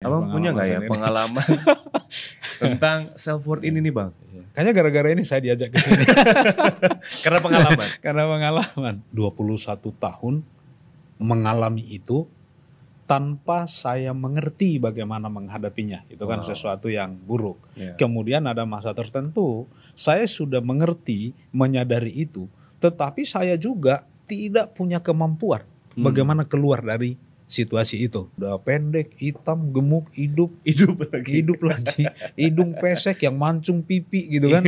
Abang punya nggak ya pengalaman tentang self worth ini nih Bang? Kayaknya gara-gara ini saya diajak ke sini. Karena pengalaman. Karena pengalaman. 21 tahun mengalami itu tanpa saya mengerti bagaimana menghadapinya. Itu kan sesuatu yang buruk. Kemudian ada masa tertentu saya sudah mengerti, menyadari itu, tetapi saya juga tidak punya kemampuan bagaimana keluar dari situasi itu. Udah pendek, hitam, gemuk, hidup lagi, hidung pesek yang mancung pipi gitu kan.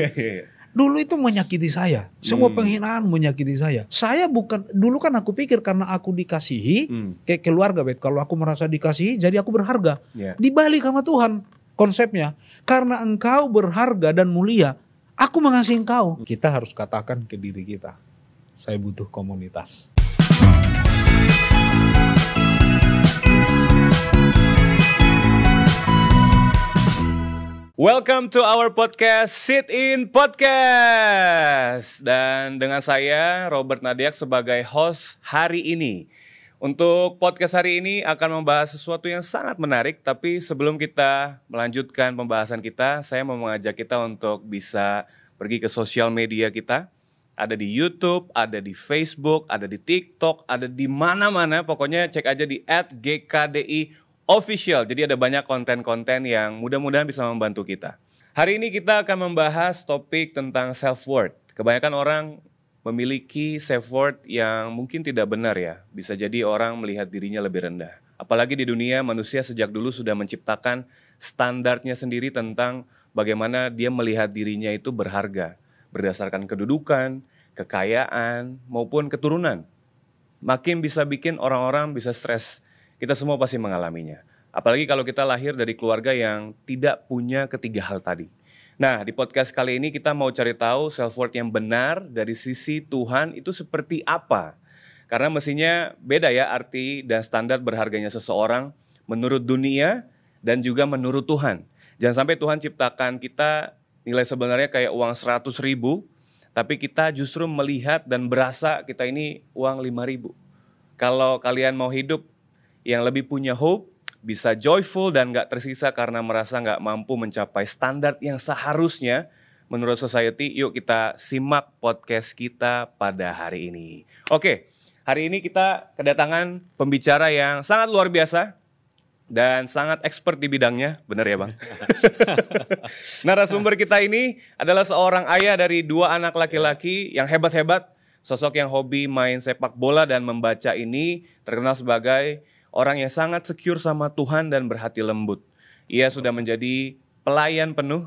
Dulu itu menyakiti saya. Semua penghinaan menyakiti saya. Saya bukan, dulu kan aku pikir karena aku dikasihi, kayak keluarga Bet, kalau aku merasa dikasihi jadi aku berharga. Dibalik sama Tuhan konsepnya. Karena engkau berharga dan mulia, aku mengasihi engkau. Kita harus katakan ke diri kita, saya butuh komunitas. Welcome to our podcast, Sit In Podcast. Dan dengan saya, Robert Nadiak sebagai host hari ini. Untuk podcast hari ini akan membahas sesuatu yang sangat menarik. Tapi sebelum kita melanjutkan pembahasan kita, saya mau mengajak kita untuk bisa pergi ke sosial media kita. Ada di YouTube, ada di Facebook, ada di TikTok, ada di mana-mana. Pokoknya cek aja di @GKDI Official. Jadi ada banyak konten-konten yang mudah-mudahan bisa membantu kita. Hari ini kita akan membahas topik tentang self-worth. Kebanyakan orang memiliki self-worth yang mungkin tidak benar ya. Bisa jadi orang melihat dirinya lebih rendah. Apalagi di dunia manusia sejak dulu sudah menciptakan standarnya sendiri tentang bagaimana dia melihat dirinya itu berharga. Berdasarkan kedudukan, kekayaan, maupun keturunan. Makin bisa bikin orang-orang bisa stres. Kita semua pasti mengalaminya. Apalagi kalau kita lahir dari keluarga yang tidak punya ketiga hal tadi. Nah, di podcast kali ini kita mau cari tahu self-worth yang benar dari sisi Tuhan itu seperti apa. Karena mestinya beda ya arti dan standar berharganya seseorang menurut dunia dan juga menurut Tuhan. Jangan sampai Tuhan ciptakan kita nilai sebenarnya kayak uang 100.000, tapi kita justru melihat dan berasa kita ini uang 5.000. Kalau kalian mau hidup yang lebih punya hope, bisa joyful dan gak tersisa karena merasa gak mampu mencapai standar yang seharusnya menurut society, yuk kita simak podcast kita pada hari ini. Oke, hari ini kita kedatangan pembicara yang sangat luar biasa dan sangat expert di bidangnya, benar ya Bang? Narasumber kita ini adalah seorang ayah dari 2 anak laki-laki yang hebat-hebat, sosok yang hobi main sepak bola dan membaca ini terkenal sebagai orang yang sangat secure sama Tuhan dan berhati lembut. Ia sudah menjadi pelayan penuh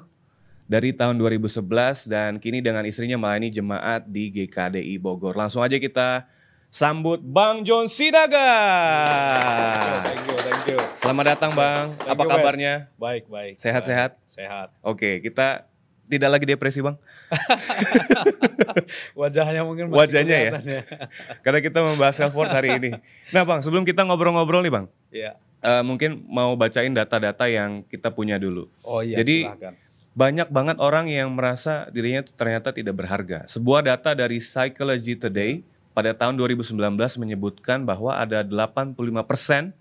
dari tahun 2011 dan kini dengan istrinya melayani jemaat di GKDI Bogor. Langsung aja kita sambut Bang John Sidaga. Thank you. Selamat datang Bang. Apa kabarnya? Baik. Sehat-sehat? Sehat. Oke, kita tidak lagi depresi Bang. Wajahnya mungkin masih wajahnya ya. Karena kita membahas self-worth hari ini. Nah Bang, sebelum kita ngobrol-ngobrol nih Bang. Iya. Mungkin mau bacain data-data yang kita punya dulu. Oh iya, jadi silakan. Banyak banget orang yang merasa dirinya ternyata tidak berharga. Sebuah data dari Psychology Today pada tahun 2019 menyebutkan bahwa ada 85%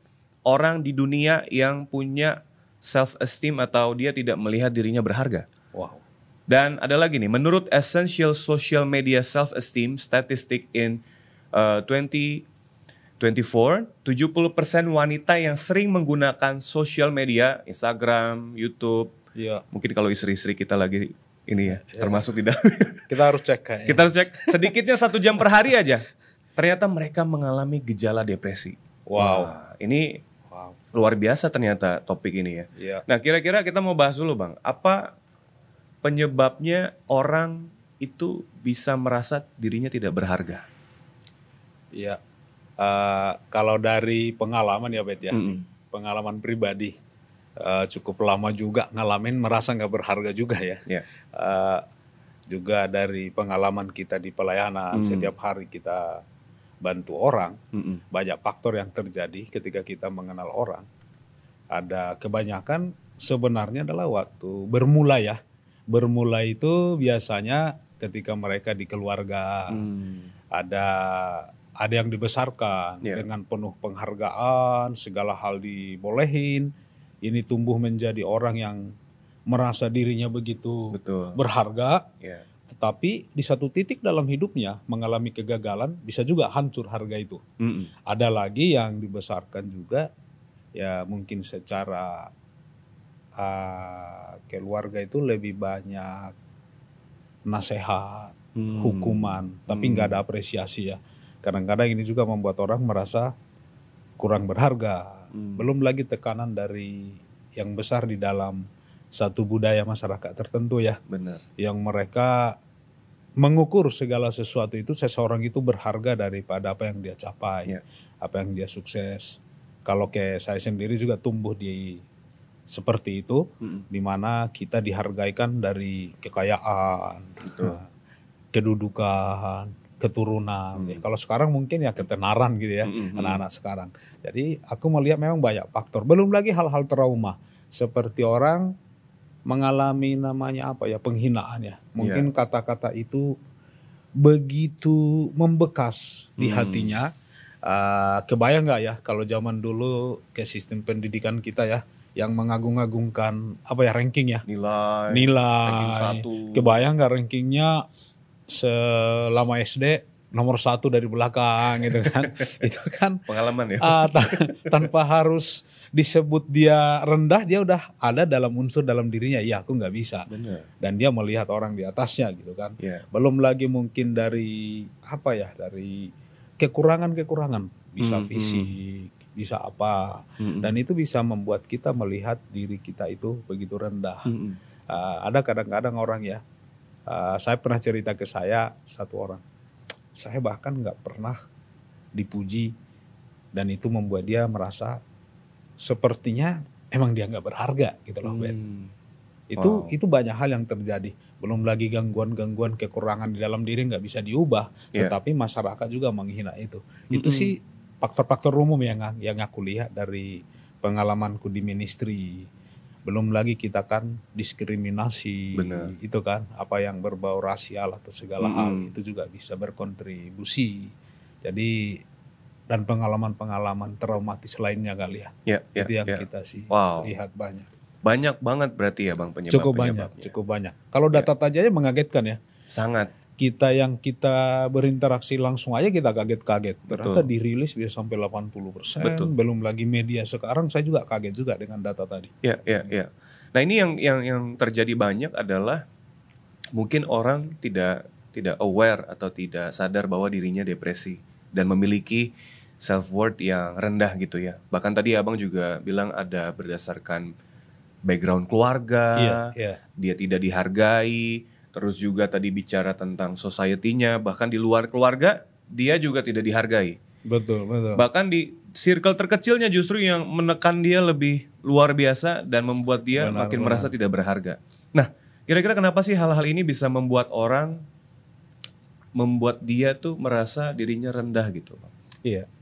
orang di dunia yang punya self-esteem atau dia tidak melihat dirinya berharga. Wow. Dan ada lagi nih, menurut Essential Social Media Self-Esteem Statistic in 2024, 70% wanita yang sering menggunakan social media, Instagram, YouTube, mungkin kalau istri-istri kita lagi ini ya, termasuk di dalam. Kita harus cek kayaknya. Kita harus cek, sedikitnya 1 jam per hari aja. Ternyata mereka mengalami gejala depresi. Wow. Wah, ini luar biasa ternyata topik ini ya. Nah kira-kira kita mau bahas dulu Bang, apa penyebabnya orang itu bisa merasa dirinya tidak berharga? Iya, kalau dari pengalaman ya Bet ya, pengalaman pribadi cukup lama juga ngalamin merasa nggak berharga juga ya. Juga dari pengalaman kita di pelayanan, setiap hari kita bantu orang, banyak faktor yang terjadi ketika kita mengenal orang. Ada kebanyakan sebenarnya adalah waktu bermula ya. Bermula itu biasanya ketika mereka di keluarga, ada yang dibesarkan dengan penuh penghargaan, segala hal dibolehin. ini tumbuh menjadi orang yang merasa dirinya begitu berharga, tetapi di satu titik dalam hidupnya mengalami kegagalan, bisa juga hancur harga itu. Ada lagi yang dibesarkan juga ya mungkin secara keluarga itu lebih banyak nasihat, hukuman, tapi nggak ada apresiasi ya. Kadang-kadang ini juga membuat orang merasa kurang berharga. Belum lagi tekanan dari yang besar di dalam satu budaya masyarakat tertentu ya. Benar. Yang mereka mengukur segala sesuatu itu, seseorang itu berharga daripada apa yang dia capai, apa yang dia sukses. Kalau kayak saya sendiri juga tumbuh di seperti itu, di mana kita dihargaikan dari kekayaan, kedudukan, keturunan. Kalau sekarang mungkin ya ketenaran gitu ya, anak-anak sekarang. Jadi aku melihat memang banyak faktor. Belum lagi hal-hal trauma seperti orang mengalami namanya apa ya, penghinaan ya. Mungkin kata-kata itu begitu membekas di hatinya. Kebayang nggak ya kalau zaman dulu ke sistem pendidikan kita ya, yang mengagung-agungkan apa ya, ranking ya, nilai ranking 1. Kebayang nggak rankingnya selama SD nomor 1 dari belakang gitu kan. Itu kan pengalaman ya. Tanpa harus disebut dia rendah, dia udah ada dalam unsur dalam dirinya, ya aku nggak bisa. Bener. Dan dia melihat orang di atasnya gitu kan. Belum lagi mungkin dari apa ya, dari kekurangan-kekurangan, bisa fisik, bisa apa, dan itu bisa membuat kita melihat diri kita itu begitu rendah. Ada kadang-kadang orang ya, saya pernah cerita ke saya satu orang, saya bahkan nggak pernah dipuji, dan itu membuat dia merasa sepertinya emang dia nggak berharga gitu loh, Ben. Itu banyak hal yang terjadi. Belum lagi gangguan-gangguan kekurangan di dalam diri nggak bisa diubah, tetapi masyarakat juga menghina itu. Itu sih faktor-faktor umum yang aku lihat dari pengalamanku di ministry. Belum lagi kita kan diskriminasi, itu kan apa yang berbau rasial atau segala hal itu juga bisa berkontribusi. Jadi dan pengalaman-pengalaman traumatis lainnya kali ya. Itu yang kita sih lihat banyak. Banyak banget berarti ya Bang penyebab-penyebabnya. Cukup banyak. Kalau data aja mengagetkan ya. Sangat. Kita yang kita berinteraksi langsung aja kita kaget-kaget. Ternyata dirilis bisa sampai 80%. Belum lagi media sekarang, saya juga kaget juga dengan data tadi. Ya. Nah ini yang terjadi banyak adalah mungkin orang tidak aware atau tidak sadar bahwa dirinya depresi dan memiliki self worth yang rendah gitu ya. Bahkan tadi Abang juga bilang ada berdasarkan background keluarga, dia tidak dihargai. Terus juga tadi bicara tentang society-nya, bahkan di luar keluarga dia juga tidak dihargai. Betul. Bahkan di circle terkecilnya justru yang menekan dia lebih luar biasa dan membuat dia makin merasa tidak berharga. Nah, kira-kira kenapa sih hal-hal ini bisa membuat dia tuh merasa dirinya rendah gitu? Iya.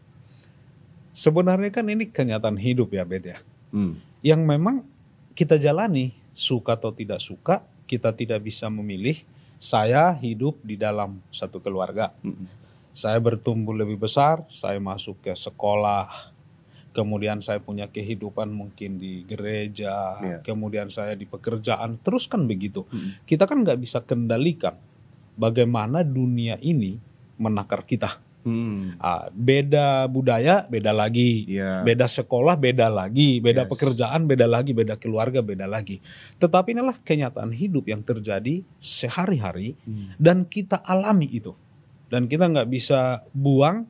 Sebenarnya kan ini kenyataan hidup ya, Bet ya. Yang memang kita jalani, suka atau tidak suka, kita tidak bisa memilih. Saya hidup di dalam satu keluarga. Saya bertumbuh lebih besar, saya masuk ke sekolah, kemudian saya punya kehidupan mungkin di gereja, kemudian saya di pekerjaan, terus kan begitu. Kita kan nggak bisa kendalikan bagaimana dunia ini menakar kita. Beda budaya, beda lagi, beda sekolah, beda lagi, beda pekerjaan, beda lagi, beda keluarga, beda lagi. Tetapi inilah kenyataan hidup yang terjadi sehari-hari dan kita alami itu. Dan kita nggak bisa buang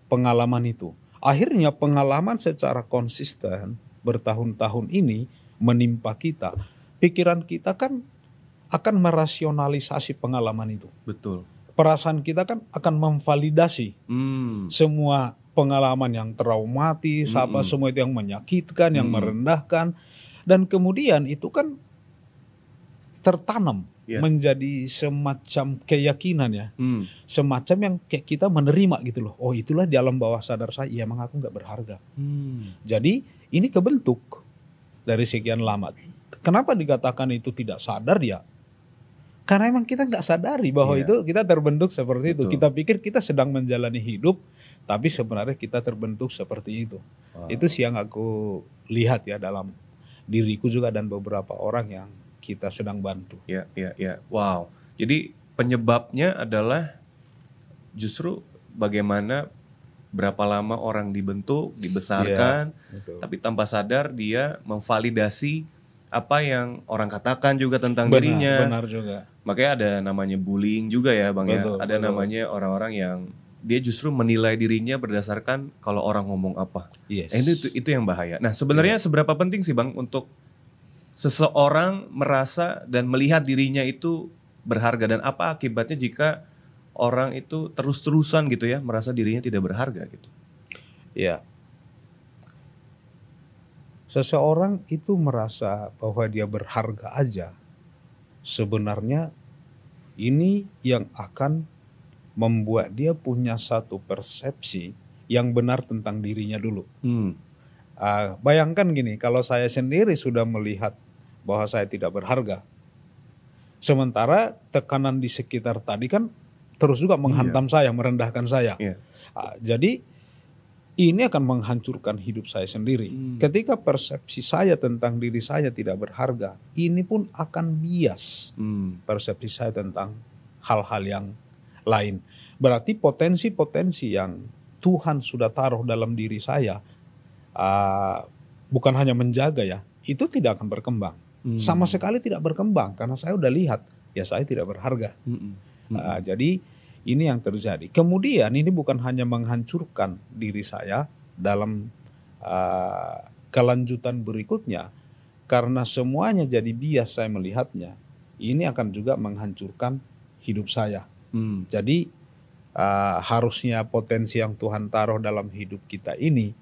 pengalaman itu. Akhirnya pengalaman secara konsisten bertahun-tahun ini menimpa kita. Pikiran kita kan akan merasionalisasi pengalaman itu. Betul. Perasaan kita kan akan memvalidasi semua pengalaman yang traumatis, apa semua itu yang menyakitkan, yang merendahkan, dan kemudian itu kan tertanam menjadi semacam keyakinan ya, semacam yang kayak kita menerima gitu loh. Oh itulah di alam bawah sadar saya, ya emang aku nggak berharga. Jadi ini kebentuk dari sekian lama. Kenapa dikatakan itu tidak sadar ya? Karena emang kita nggak sadari bahwa itu kita terbentuk seperti itu. Kita pikir kita sedang menjalani hidup, tapi sebenarnya kita terbentuk seperti itu. Itu sih yang aku lihat ya dalam diriku juga dan beberapa orang yang kita sedang bantu. Ya. Wow. Jadi penyebabnya adalah justru bagaimana berapa lama orang dibentuk, dibesarkan, tapi tanpa sadar dia memvalidasi apa yang orang katakan juga tentang dirinya. Benar juga. Makanya ada namanya bullying juga ya Bang ya. Ada namanya orang-orang yang dia justru menilai dirinya berdasarkan kalau orang ngomong apa. Yes. Itu yang bahaya. Nah sebenarnya seberapa penting sih Bang untuk seseorang merasa dan melihat dirinya itu berharga, dan apa akibatnya jika orang itu terus-terusan gitu ya merasa dirinya tidak berharga gitu? Ya. Seseorang itu merasa bahwa dia berharga aja, sebenarnya ini yang akan membuat dia punya satu persepsi yang benar tentang dirinya dulu. Bayangkan gini, kalau saya sendiri sudah melihat bahwa saya tidak berharga, sementara tekanan di sekitar tadi kan terus juga menghantam saya, merendahkan saya. Jadi ini akan menghancurkan hidup saya sendiri. Ketika persepsi saya tentang diri saya tidak berharga, ini pun akan bias persepsi saya tentang hal-hal yang lain. Berarti potensi-potensi yang Tuhan sudah taruh dalam diri saya, bukan hanya menjaga ya, itu tidak akan berkembang. Sama sekali tidak berkembang karena saya udah lihat ya saya tidak berharga. Jadi ini yang terjadi. Kemudian ini bukan hanya menghancurkan diri saya dalam kelanjutan berikutnya, karena semuanya jadi bias saya melihatnya. Ini akan juga menghancurkan hidup saya. Jadi harusnya potensi yang Tuhan taruh dalam hidup kita ini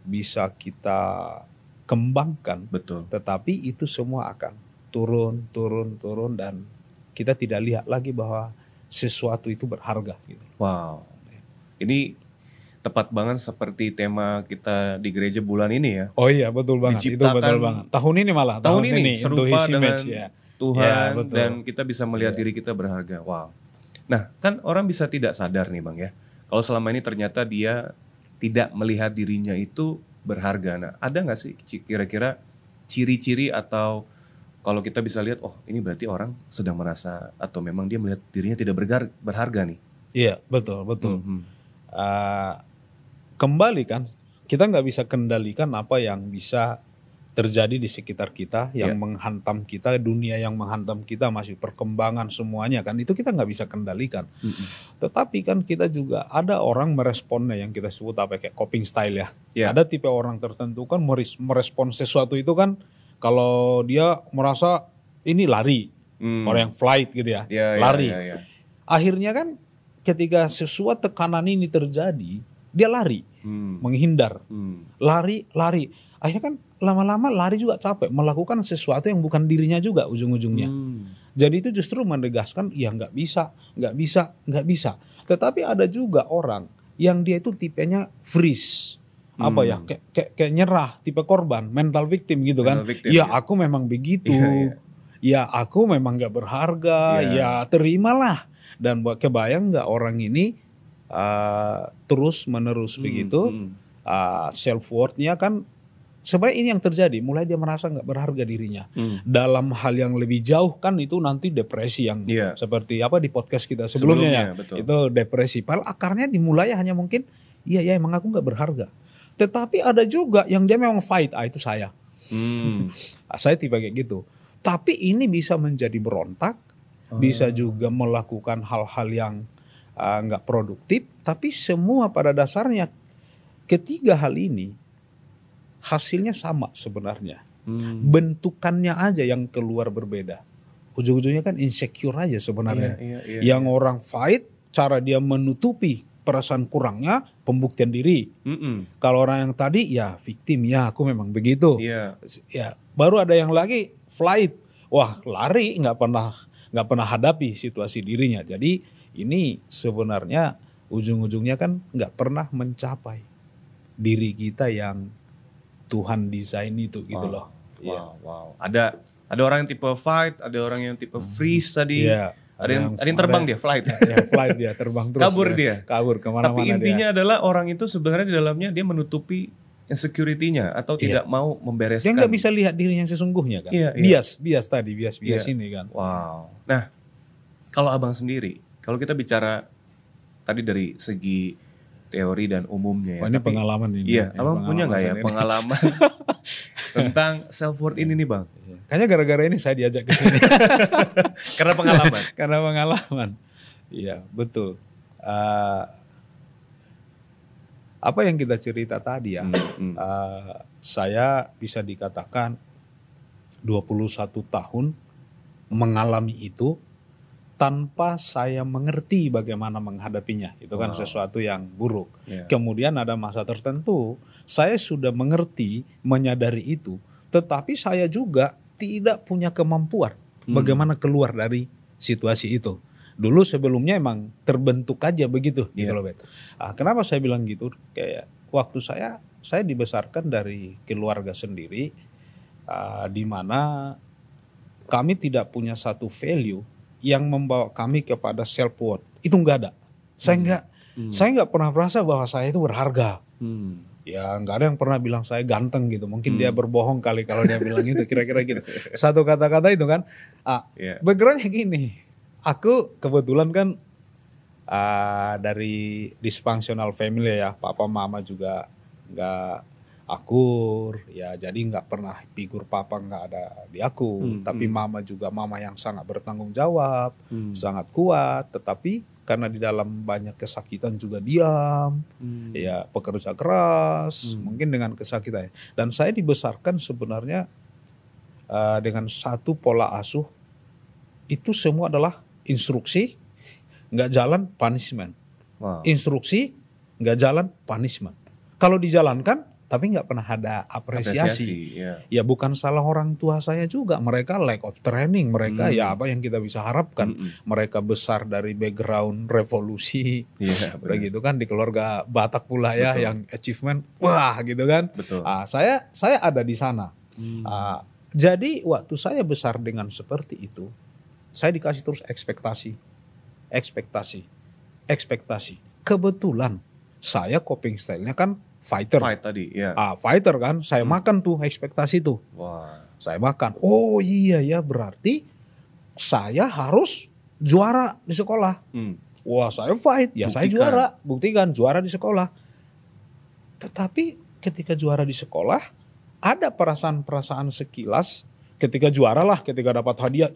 bisa kita kembangkan. Betul. Tetapi itu semua akan turun dan kita tidak lihat lagi bahwa sesuatu itu berharga gitu. Wow. Ini tepat banget seperti tema kita di gereja bulan ini ya. Oh iya, betul banget. Itu betul banget. Tahun ini malah. Tahun ini serupa dengan Tuhan ya, dan kita bisa melihat diri kita berharga. Wow. Nah, kan orang bisa tidak sadar nih Bang ya. Kalau selama ini ternyata dia tidak melihat dirinya itu berharga. Nah, ada nggak sih kira-kira ciri-ciri atau kalau kita bisa lihat, oh ini berarti orang sedang merasa atau memang dia melihat dirinya tidak berharga nih? Iya, betul. Kembali kan, kita nggak bisa kendalikan apa yang bisa terjadi di sekitar kita, yang menghantam kita, dunia yang menghantam kita, masih perkembangan semuanya kan, itu kita nggak bisa kendalikan. Tetapi kan kita juga ada orang meresponnya yang kita sebut apa kayak coping style ya. Ada tipe orang tertentu kan merespon sesuatu itu kan, kalau dia merasa ini lari, orang yang flight gitu ya, lari. Akhirnya kan ketika sesuatu tekanan ini terjadi, dia lari, menghindar, lari. Akhirnya kan lama-lama lari juga capek, melakukan sesuatu yang bukan dirinya juga ujung-ujungnya. Jadi itu justru menegaskan, ya nggak bisa. Tetapi ada juga orang yang dia itu tipenya freeze, kayak nyerah, tipe korban, mental victim gitu kan. Aku memang begitu, ya aku memang nggak berharga, ya terimalah. Dan kebayang nggak orang ini terus menerus begitu, self worth-nya kan. Sebenarnya ini yang terjadi, mulai dia merasa nggak berharga dirinya. Dalam hal yang lebih jauh kan itu nanti depresi yang seperti apa di podcast kita sebelumnya ya. Betul. Itu depresi. Padahal akarnya dimulai hanya mungkin, emang aku nggak berharga. Tetapi ada juga yang dia memang fight, itu saya. Saya tiba kayak gitu. Tapi ini bisa menjadi berontak, bisa juga melakukan hal-hal yang nggak produktif. Tapi semua pada dasarnya ketiga hal ini hasilnya sama sebenarnya. Bentukannya aja yang keluar berbeda. Ujung-ujungnya kan insecure aja sebenarnya. Yang orang fight, cara dia menutupi perasaan kurangnya, pembuktian diri. Kalau orang yang tadi ya victim, ya aku memang begitu. Ya, baru ada yang lagi flight. Wah, lari, nggak pernah hadapi situasi dirinya. Jadi ini sebenarnya ujung-ujungnya kan nggak pernah mencapai diri kita yang Tuhan desain itu gitu loh. Wow. Ada orang yang tipe fight, ada orang yang tipe freeze tadi. Ada yang terbang dia, flight. Flight dia, terbang terus. Kabur dia. Kabur kemana-mana. Tapi intinya adalah orang itu sebenarnya di dalamnya dia menutupi insecurity-nya atau tidak mau membereskan. Dia nggak bisa lihat dirinya sesungguhnya kan. Bias ini kan. Wow. Nah, kalau abang sendiri, kalau kita bicara tadi dari segi teori dan umumnya ya. Ini pengalaman ini. Iya, abang punya nggak ya pengalaman tentang self worth ini nih bang? Kayaknya gara-gara ini saya diajak ke sini. Karena pengalaman. Karena pengalaman. Iya, betul. Apa yang kita cerita tadi ya, saya bisa dikatakan 21 tahun mengalami itu tanpa saya mengerti bagaimana menghadapinya. Itu kan sesuatu yang buruk. Kemudian ada masa tertentu, saya sudah mengerti, menyadari itu, tetapi saya juga tidak punya kemampuan bagaimana keluar dari situasi itu. Dulu sebelumnya emang terbentuk aja begitu gitu loh Bet. Kenapa saya bilang gitu? Kayak waktu saya dibesarkan dari keluarga sendiri di mana kami tidak punya satu value yang membawa kami kepada self worth. Itu enggak ada. Saya enggak pernah merasa bahwa saya itu berharga. Ya enggak ada yang pernah bilang saya ganteng gitu. Mungkin dia berbohong kali kalau dia bilang itu, kira-kira gitu. Satu kata-kata itu kan. Backgroundnya gini. Aku kebetulan kan dari dysfunctional family ya, papa mama juga nggak akur ya, jadi nggak pernah figur papa nggak ada di aku, tapi mama juga mama yang sangat bertanggung jawab, sangat kuat, tetapi karena di dalam banyak kesakitan juga diam, ya pekerja keras, mungkin dengan kesakitan. Dan saya dibesarkan sebenarnya dengan satu pola asuh, itu semua adalah instruksi, nggak jalan punishment. Instruksi, nggak jalan punishment. Kalau dijalankan, tapi nggak pernah ada apresiasi. Ya bukan salah orang tua saya juga. Mereka lack of training. Mereka ya apa yang kita bisa harapkan. Mereka besar dari background revolusi. Begitu kan, di keluarga Batak pula ya, yang achievement, wah gitu kan. Saya ada di sana. Jadi waktu saya besar dengan seperti itu, saya dikasih terus ekspektasi. Kebetulan saya coping style-nya kan fighter. Fighter kan, saya makan tuh ekspektasi tuh. Saya makan. Oh iya ya, berarti saya harus juara di sekolah. Wah, saya fight, ya saya juara. Buktikan juara di sekolah. Tetapi ketika juara di sekolah, ada perasaan-perasaan sekilas. Ketika juara lah, ketika dapat hadiah,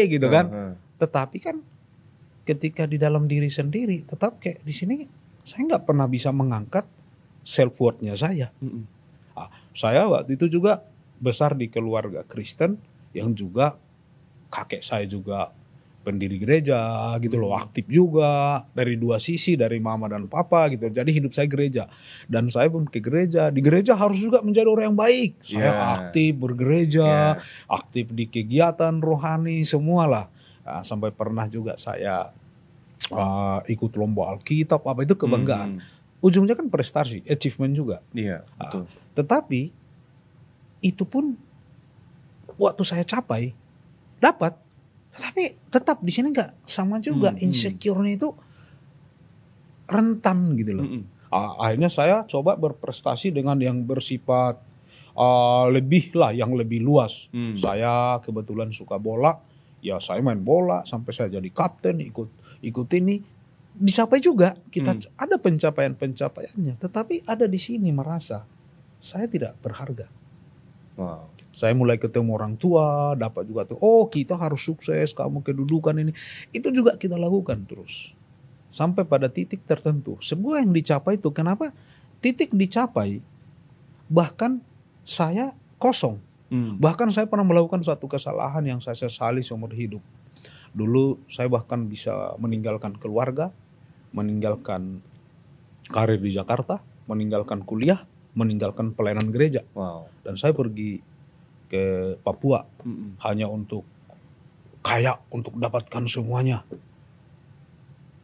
gitu kan. Tetapi kan ketika di dalam diri sendiri, tetap kayak di sini saya nggak pernah bisa mengangkat self worth-nya saya. Saya waktu itu juga besar di keluarga Kristen yang juga kakek saya juga pendiri gereja gitu loh, aktif juga dari dua sisi, dari mama dan papa gitu. Jadi hidup saya gereja, dan saya pun ke gereja. Di gereja harus juga menjadi orang yang baik. Saya aktif bergereja, aktif di kegiatan rohani semualah. Sampai pernah juga saya ikut lomba Alkitab, apa itu kebanggaan. Ujungnya kan prestasi, achievement juga. Betul. Tetapi itu pun waktu saya capai, dapat. Tetapi tetap di sini nggak sama juga, insecure-nya itu rentan gitu loh. Akhirnya saya coba berprestasi dengan yang bersifat lebih lah, yang lebih luas. Saya kebetulan suka bola, ya saya main bola sampai saya jadi kapten, ikut ini. Dicapai juga, kita ada pencapaiannya. Tetapi ada di sini merasa saya tidak berharga. Saya mulai ketemu orang tua, dapat juga tuh, oh kita harus sukses, kamu kedudukan ini. Itu juga kita lakukan terus. Sampai pada titik tertentu. Sebuah yang dicapai itu, kenapa titik dicapai, bahkan saya kosong. Bahkan saya pernah melakukan suatu kesalahan yang saya sesali seumur hidup. Dulu saya bahkan bisa meninggalkan keluarga, meninggalkan karir di Jakarta, meninggalkan kuliah, meninggalkan pelayanan gereja. Dan saya pergi ke Papua hanya untuk kaya, untuk dapatkan semuanya.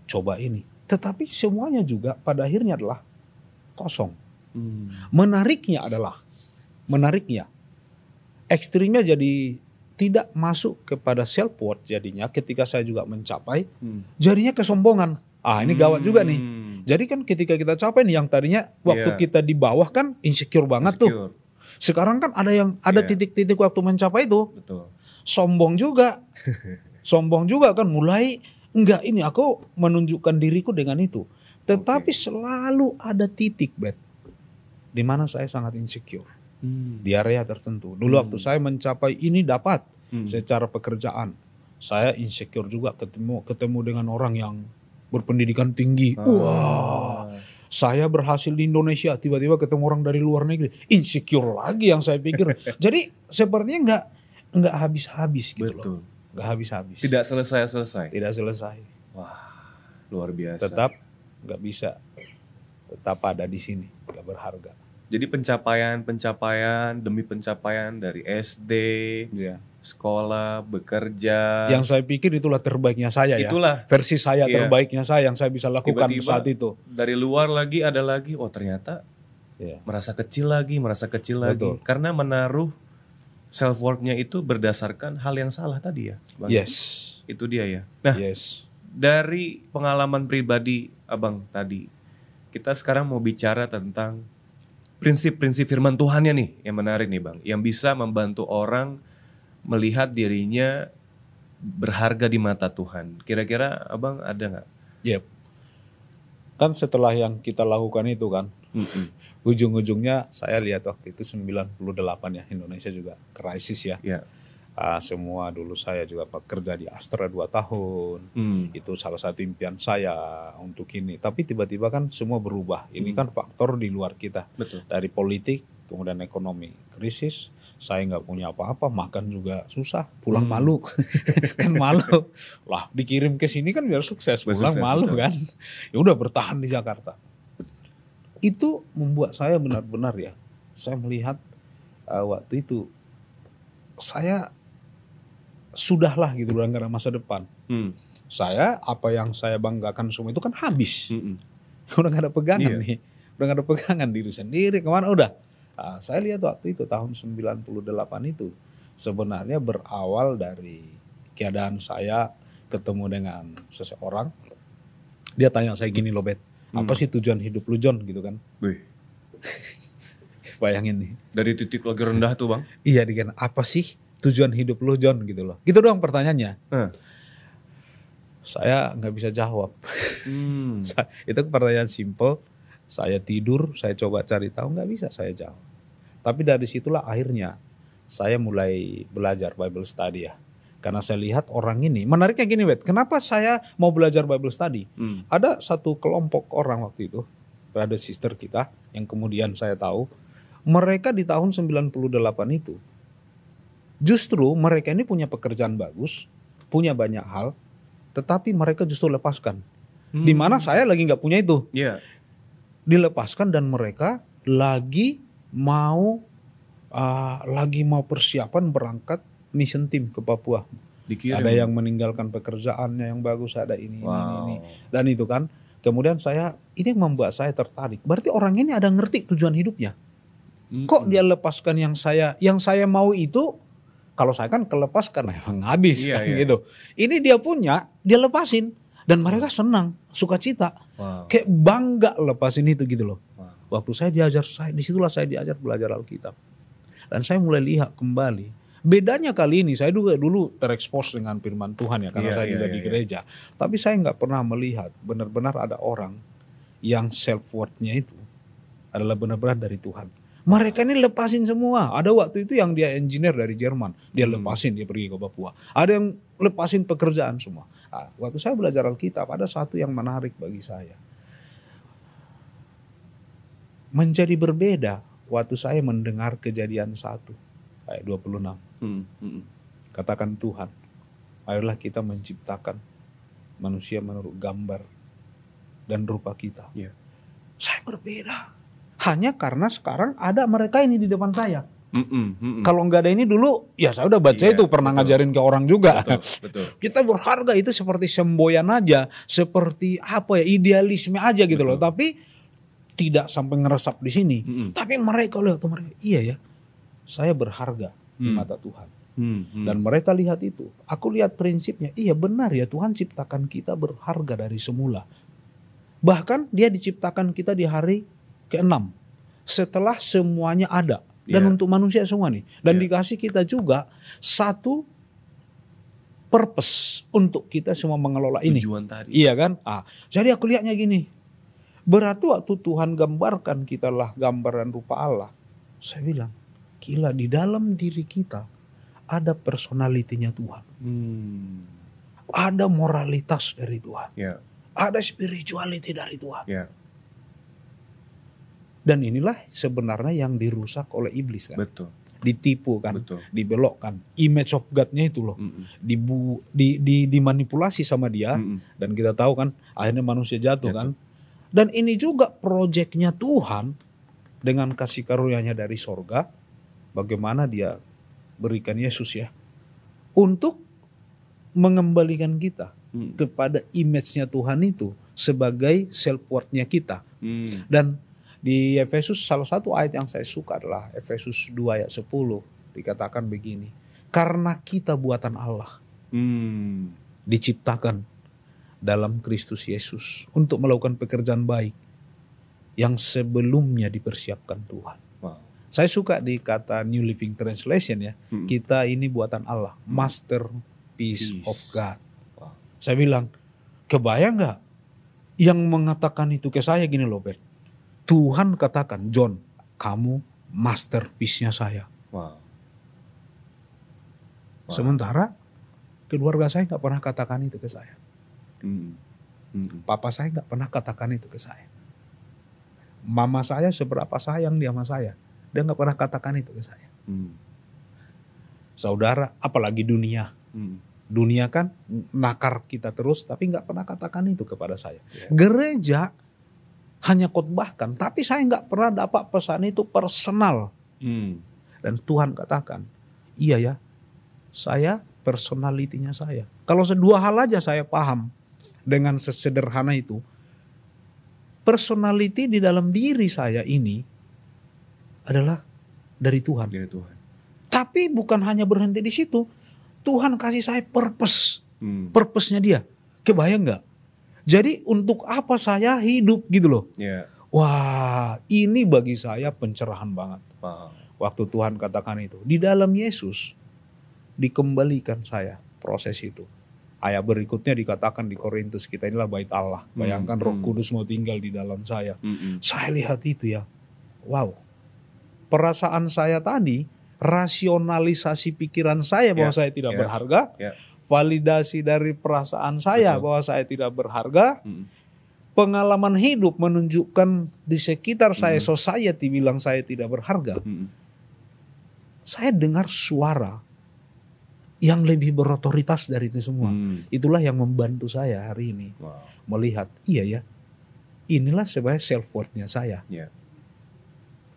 Coba ini. Tetapi semuanya juga pada akhirnya adalah kosong. Menariknya ekstrimnya jadi tidak masuk kepada self worth jadinya ketika saya juga mencapai, jadinya kesombongan. Ini gawat juga nih. Jadi kan ketika kita capai nih, yang tadinya waktu kita di bawah kan insecure banget tuh. Sekarang kan ada titik-titik waktu mencapai itu. Betul. Sombong juga. Sombong juga kan, mulai enggak, ini aku menunjukkan diriku dengan itu. Tetapi selalu ada titik, Bet, di mana saya sangat insecure. Di area tertentu. Dulu waktu saya mencapai ini dapat secara pekerjaan, saya insecure juga ketemu dengan orang yang berpendidikan tinggi. Wah, saya berhasil di Indonesia, tiba-tiba ketemu orang dari luar negeri, insecure lagi yang saya pikir. Jadi sepertinya nggak habis-habis gitu. Betul. Loh. Nggak habis-habis. Tidak selesai. Tidak selesai. Wah, luar biasa. Tetap nggak bisa. Tetap ada di sini, nggak berharga. Jadi pencapaian demi pencapaian dari SD, sekolah, bekerja. Yang saya pikir itulah terbaiknya saya itulah, ya. Versi saya terbaiknya saya yang saya bisa lakukan tiba-tiba saat itu. Dari luar lagi ada lagi, oh ternyata merasa kecil lagi. Betul. Karena menaruh self worth-nya itu berdasarkan hal yang salah tadi ya, Bang. Yes. Itu dia ya. Nah, dari pengalaman pribadi Abang tadi, kita sekarang mau bicara tentang prinsip-prinsip firman Tuhannya nih, yang menarik nih Bang, yang bisa membantu orang melihat dirinya berharga di mata Tuhan. Kira-kira Abang ada nggak? Yep. Kan setelah yang kita lakukan itu kan, ujung-ujungnya saya lihat waktu itu 98 ya, Indonesia juga krisis ya. Semua dulu saya juga bekerja di Astra 2 tahun. Itu salah satu impian saya untuk ini. Tapi tiba-tiba kan semua berubah. Ini kan faktor di luar kita. Betul. Dari politik, kemudian ekonomi. Krisis, saya nggak punya apa-apa, makan juga susah, pulang malu. Kan malu. Lah dikirim ke sini kan biar sukses, pulang malu kan. Ya udah bertahan di Jakarta. Itu membuat saya benar-benar ya, saya melihat waktu itu, saya sudahlah gitu udah gak ada masa depan. Saya apa yang saya banggakan semua itu kan habis. Udah gak ada pegangan nih. Udah gak ada pegangan diri sendiri kemana udah. Saya lihat waktu itu tahun 98 itu sebenarnya berawal dari keadaan saya ketemu dengan seseorang. Dia tanya saya gini loh, Bet, apa sih tujuan hidup lu, John, gitu kan. Bayangin nih. Dari titik lagi rendah tuh Bang. Iya, dikira apa sih tujuan hidup lu, John, gitu loh. Gitu doang pertanyaannya. Saya nggak bisa jawab. Itu pertanyaan simple. Saya tidur, saya coba cari tahu, nggak bisa saya jawab. Tapi dari situlah akhirnya saya mulai belajar Bible study ya. Karena saya lihat orang ini, menariknya gini, Bet, kenapa saya mau belajar Bible study? Ada satu kelompok orang waktu itu, brother sister kita, yang kemudian saya tahu, mereka di tahun 98 itu, justru mereka ini punya pekerjaan bagus, punya banyak hal, tetapi mereka justru lepaskan. Di mana saya lagi nggak punya itu. Dilepaskan dan mereka lagi mau persiapan berangkat mission team ke Papua. Dikirim. Ada yang meninggalkan pekerjaannya yang bagus, ada ini. Dan itu kan, kemudian ini yang membuat saya tertarik. Berarti orang ini ada ngerti tujuan hidupnya. Kok dia lepaskan yang saya mau itu, kalau saya kan kelepas karena emang habis gitu. Ini dia punya, dia lepasin. Dan mereka senang, sukacita. Kayak bangga lepasin itu gitu loh. Waktu saya disitulah saya diajar belajar Alkitab. Dan saya mulai lihat kembali. Bedanya kali ini, saya juga dulu terekspos dengan firman Tuhan ya, karena saya juga di gereja. Tapi saya nggak pernah melihat benar-benar ada orang yang self worth-nya itu adalah benar-benar dari Tuhan. Mereka ini lepasin semua. Ada waktu itu yang dia engineer dari Jerman, dia lepasin, dia pergi ke Papua. Ada yang lepasin pekerjaan semua. Waktu saya belajar Alkitab, ada satu yang menarik bagi saya. Menjadi berbeda waktu saya mendengar Kejadian 1 ayat 26. Katakan Tuhan, ayolah kita menciptakan manusia menurut gambar dan rupa kita. Saya berbeda. Hanya karena sekarang ada mereka ini di depan saya. Kalau nggak ada ini dulu, ya saya udah baca itu, pernah ngajarin ke orang juga. Betul. Kita berharga itu seperti semboyan aja, seperti idealisme aja gitu loh. Tapi tidak sampai ngeresap di sini. Tapi mereka lihat, iya ya, saya berharga di mata Tuhan. Dan mereka lihat itu. Aku lihat prinsipnya, iya benar ya, Tuhan ciptakan kita berharga dari semula. Bahkan dia diciptakan kita di hari ke-6. setelah semuanya ada. Dan untuk manusia semua nih. Dan dikasih kita juga satu purpose untuk kita semua mengelola ini. Tujuan tadi. Iya kan? Jadi aku lihatnya gini. Berarti waktu Tuhan gambarkan kita lah gambar dan rupa Allah. Saya bilang, gila, di dalam diri kita ada personalitinya Tuhan. Ada moralitas dari Tuhan. Ada spirituality dari Tuhan. Dan inilah sebenarnya yang dirusak oleh iblis kan. Betul. Ditipu kan, dibelokkan. Image of God-nya itu loh. Dimanipulasi sama dia. Dan kita tahu kan akhirnya manusia jatuh kan. Dan ini juga proyeknya Tuhan dengan kasih karunia-Nya dari sorga. Bagaimana dia berikan Yesus ya. Untuk mengembalikan kita kepada image-nya Tuhan itu sebagai self-worth-nya kita. Dan di Efesus salah satu ayat yang saya suka adalah Efesus 2 ayat 10. Dikatakan begini. Karena kita buatan Allah. Diciptakan dalam Kristus Yesus untuk melakukan pekerjaan baik yang sebelumnya dipersiapkan Tuhan. Saya suka di kata New Living Translation ya. Kita ini buatan Allah. Masterpiece of God. Saya bilang, kebayang gak yang mengatakan itu ke saya gini loh, Bert. Tuhan katakan, John, kamu masterpiece-nya saya. Sementara keluarga saya gak pernah katakan itu ke saya. Papa saya gak pernah katakan itu ke saya. Mama saya seberapa sayang dia sama saya. Dia gak pernah katakan itu ke saya. Saudara, apalagi dunia. Dunia kan nakar kita terus, tapi gak pernah katakan itu kepada saya. Gereja hanya khotbahkan, tapi saya nggak pernah dapat pesan itu personal. Dan Tuhan katakan, iya ya, saya personalitinya saya. Kalau dua hal aja saya paham dengan sesederhana itu, personality di dalam diri saya ini adalah dari Tuhan. Tapi bukan hanya berhenti di situ, Tuhan kasih saya purpose, purpose-nya dia. Kebayang nggak? Jadi untuk apa saya hidup gitu loh. Wah, ini bagi saya pencerahan banget. Waktu Tuhan katakan itu. Di dalam Yesus dikembalikan saya proses itu. Ayat berikutnya dikatakan di Korintus, kita inilah bait Allah. Bayangkan Roh Kudus mau tinggal di dalam saya. Saya lihat itu ya. Wow. Perasaan saya tadi, rasionalisasi pikiran saya bahwa saya tidak berharga. Validasi dari perasaan saya bahwa saya tidak berharga. Pengalaman hidup menunjukkan di sekitar saya society bilang saya tidak berharga. Saya dengar suara yang lebih berotoritas dari itu semua. Itulah yang membantu saya hari ini melihat, iya ya, inilah sebenarnya self-worth-nya saya.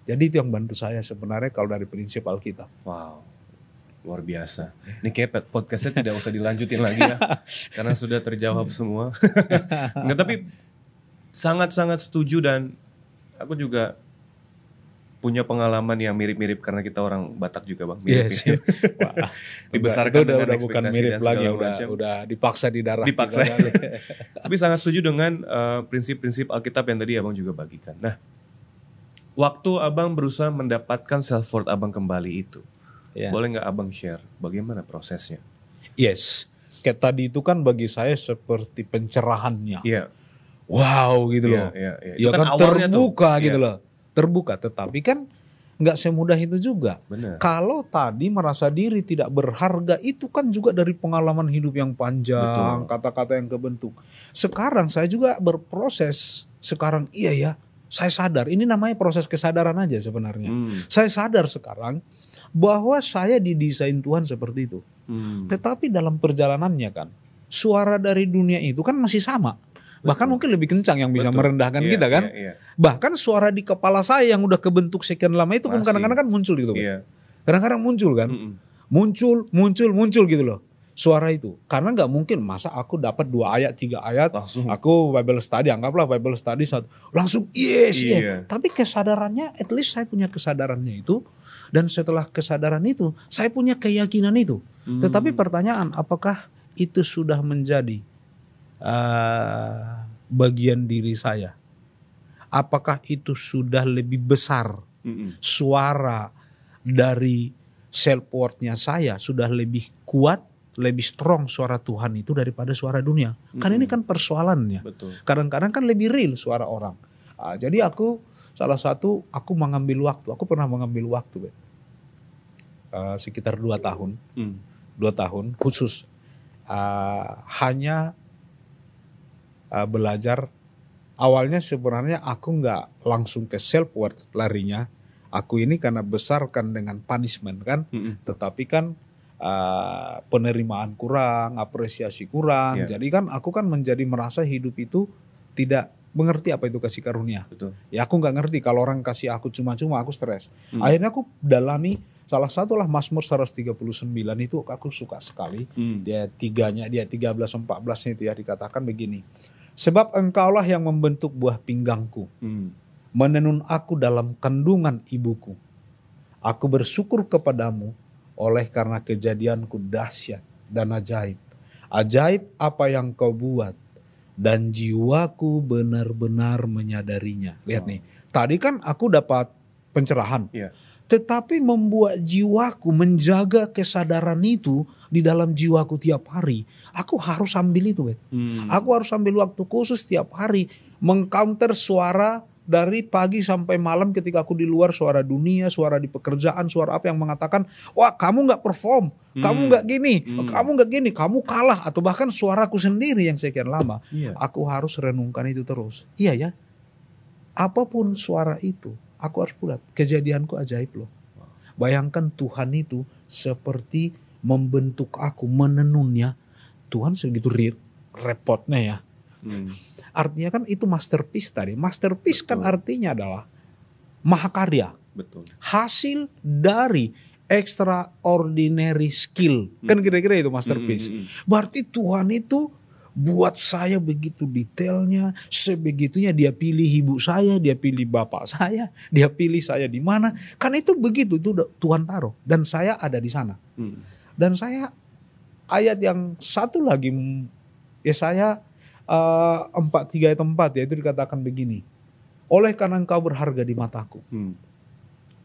Jadi itu yang bantu saya sebenarnya kalau dari prinsip Alkitab. Luar biasa. Ini kayak podcastnya tidak usah dilanjutin lagi ya. Karena sudah terjawab semua. Nggak, tapi sangat-sangat setuju, dan aku juga punya pengalaman yang mirip-mirip karena kita orang Batak juga, Bang. Mirip. Yes. Wah, dibesarkan dengan udah bukan mirip lagi, udah dipaksa di darah. Dipaksa. Tapi sangat setuju dengan prinsip-prinsip Alkitab yang tadi Abang juga bagikan. Nah, waktu Abang berusaha mendapatkan self-worth Abang kembali itu, boleh gak Abang share bagaimana prosesnya? Yes, kayak tadi itu kan bagi saya seperti pencerahannya. Wow gitu loh. Ya kan terbuka gitu loh. Terbuka, tetapi kan gak semudah itu juga. Kalau tadi merasa diri tidak berharga, itu kan juga dari pengalaman hidup yang panjang, kata-kata yang kebentuk. Sekarang saya juga berproses. Sekarang iya ya, saya sadar. Ini namanya proses kesadaran aja sebenarnya. Saya sadar sekarang bahwa saya didesain Tuhan seperti itu. Tetapi dalam perjalanannya kan, suara dari dunia itu kan masih sama. Bahkan mungkin lebih kencang yang bisa merendahkan kita kan. Bahkan suara di kepala saya yang udah kebentuk sekian lama itu pun kadang-kadang kan muncul gitu. Kadang-kadang muncul kan. Muncul gitu loh. Suara itu. Karena gak mungkin masa aku dapat 2 ayat, 3 ayat. Langsung. Aku Bible study, anggaplah Bible study 1. Langsung yes. Tapi kesadarannya, at least saya punya kesadarannya itu. Dan setelah kesadaran itu, saya punya keyakinan itu. Tetapi pertanyaan, apakah itu sudah menjadi bagian diri saya? apakah itu sudah lebih besar suara dari self worth-nya saya, sudah lebih kuat, lebih strong suara Tuhan itu daripada suara dunia. Kan ini kan persoalannya. Betul. Kadang-kadang kan lebih real suara orang. Jadi aku mengambil waktu. Aku pernah mengambil waktu, sekitar 2 tahun. 2 tahun khusus hanya belajar. Awalnya sebenarnya aku nggak langsung ke self worth larinya. Aku ini karena besarkan dengan punishment kan, tetapi kan penerimaan kurang, apresiasi kurang. Jadi kan aku kan menjadi merasa hidup itu tidak mengerti apa itu kasih karunia. Betul. Ya aku nggak ngerti kalau orang kasih aku cuma-cuma, aku stres. Akhirnya aku dalami, salah satu lah Mazmur 139 itu aku suka sekali. Dia 13-14 itu ya dikatakan begini. Sebab engkaulah yang membentuk buah pinggangku, menenun aku dalam kandungan ibuku. Aku bersyukur kepadamu oleh karena kejadianku dahsyat dan ajaib. Ajaib apa yang kau buat, dan jiwaku benar-benar menyadarinya. Lihat nih, tadi kan aku dapat pencerahan. Tetapi membuat jiwaku menjaga kesadaran itu di dalam jiwaku tiap hari. Aku harus ambil itu, Aku harus ambil waktu khusus tiap hari mengcounter suara dari pagi sampai malam ketika aku di luar, suara dunia, suara di pekerjaan, suara apa yang mengatakan, wah kamu nggak perform, kamu nggak gini, kamu nggak gini, kamu kalah, atau bahkan suaraku sendiri yang sekian lama. Aku harus renungkan itu terus. Iya ya, apapun suara itu, aku harus bulat. Kejadianku ajaib loh. Bayangkan Tuhan itu seperti membentuk aku, menenunnya. Tuhan segitu repotnya ya. Artinya kan itu masterpiece tadi. Masterpiece kan artinya adalah mahakarya. Betul. Hasil dari extraordinary skill. Kan kira-kira itu masterpiece. Berarti Tuhan itu buat saya begitu detailnya, sebegitunya. Dia pilih ibu saya, dia pilih bapak saya, dia pilih saya di mana. Kan itu begitu, itu Tuhan taruh. Dan saya ada di sana. Dan saya, ayat yang satu lagi, Yesaya 43 ayat 4 ya, itu dikatakan begini. Oleh karena engkau berharga di mataku.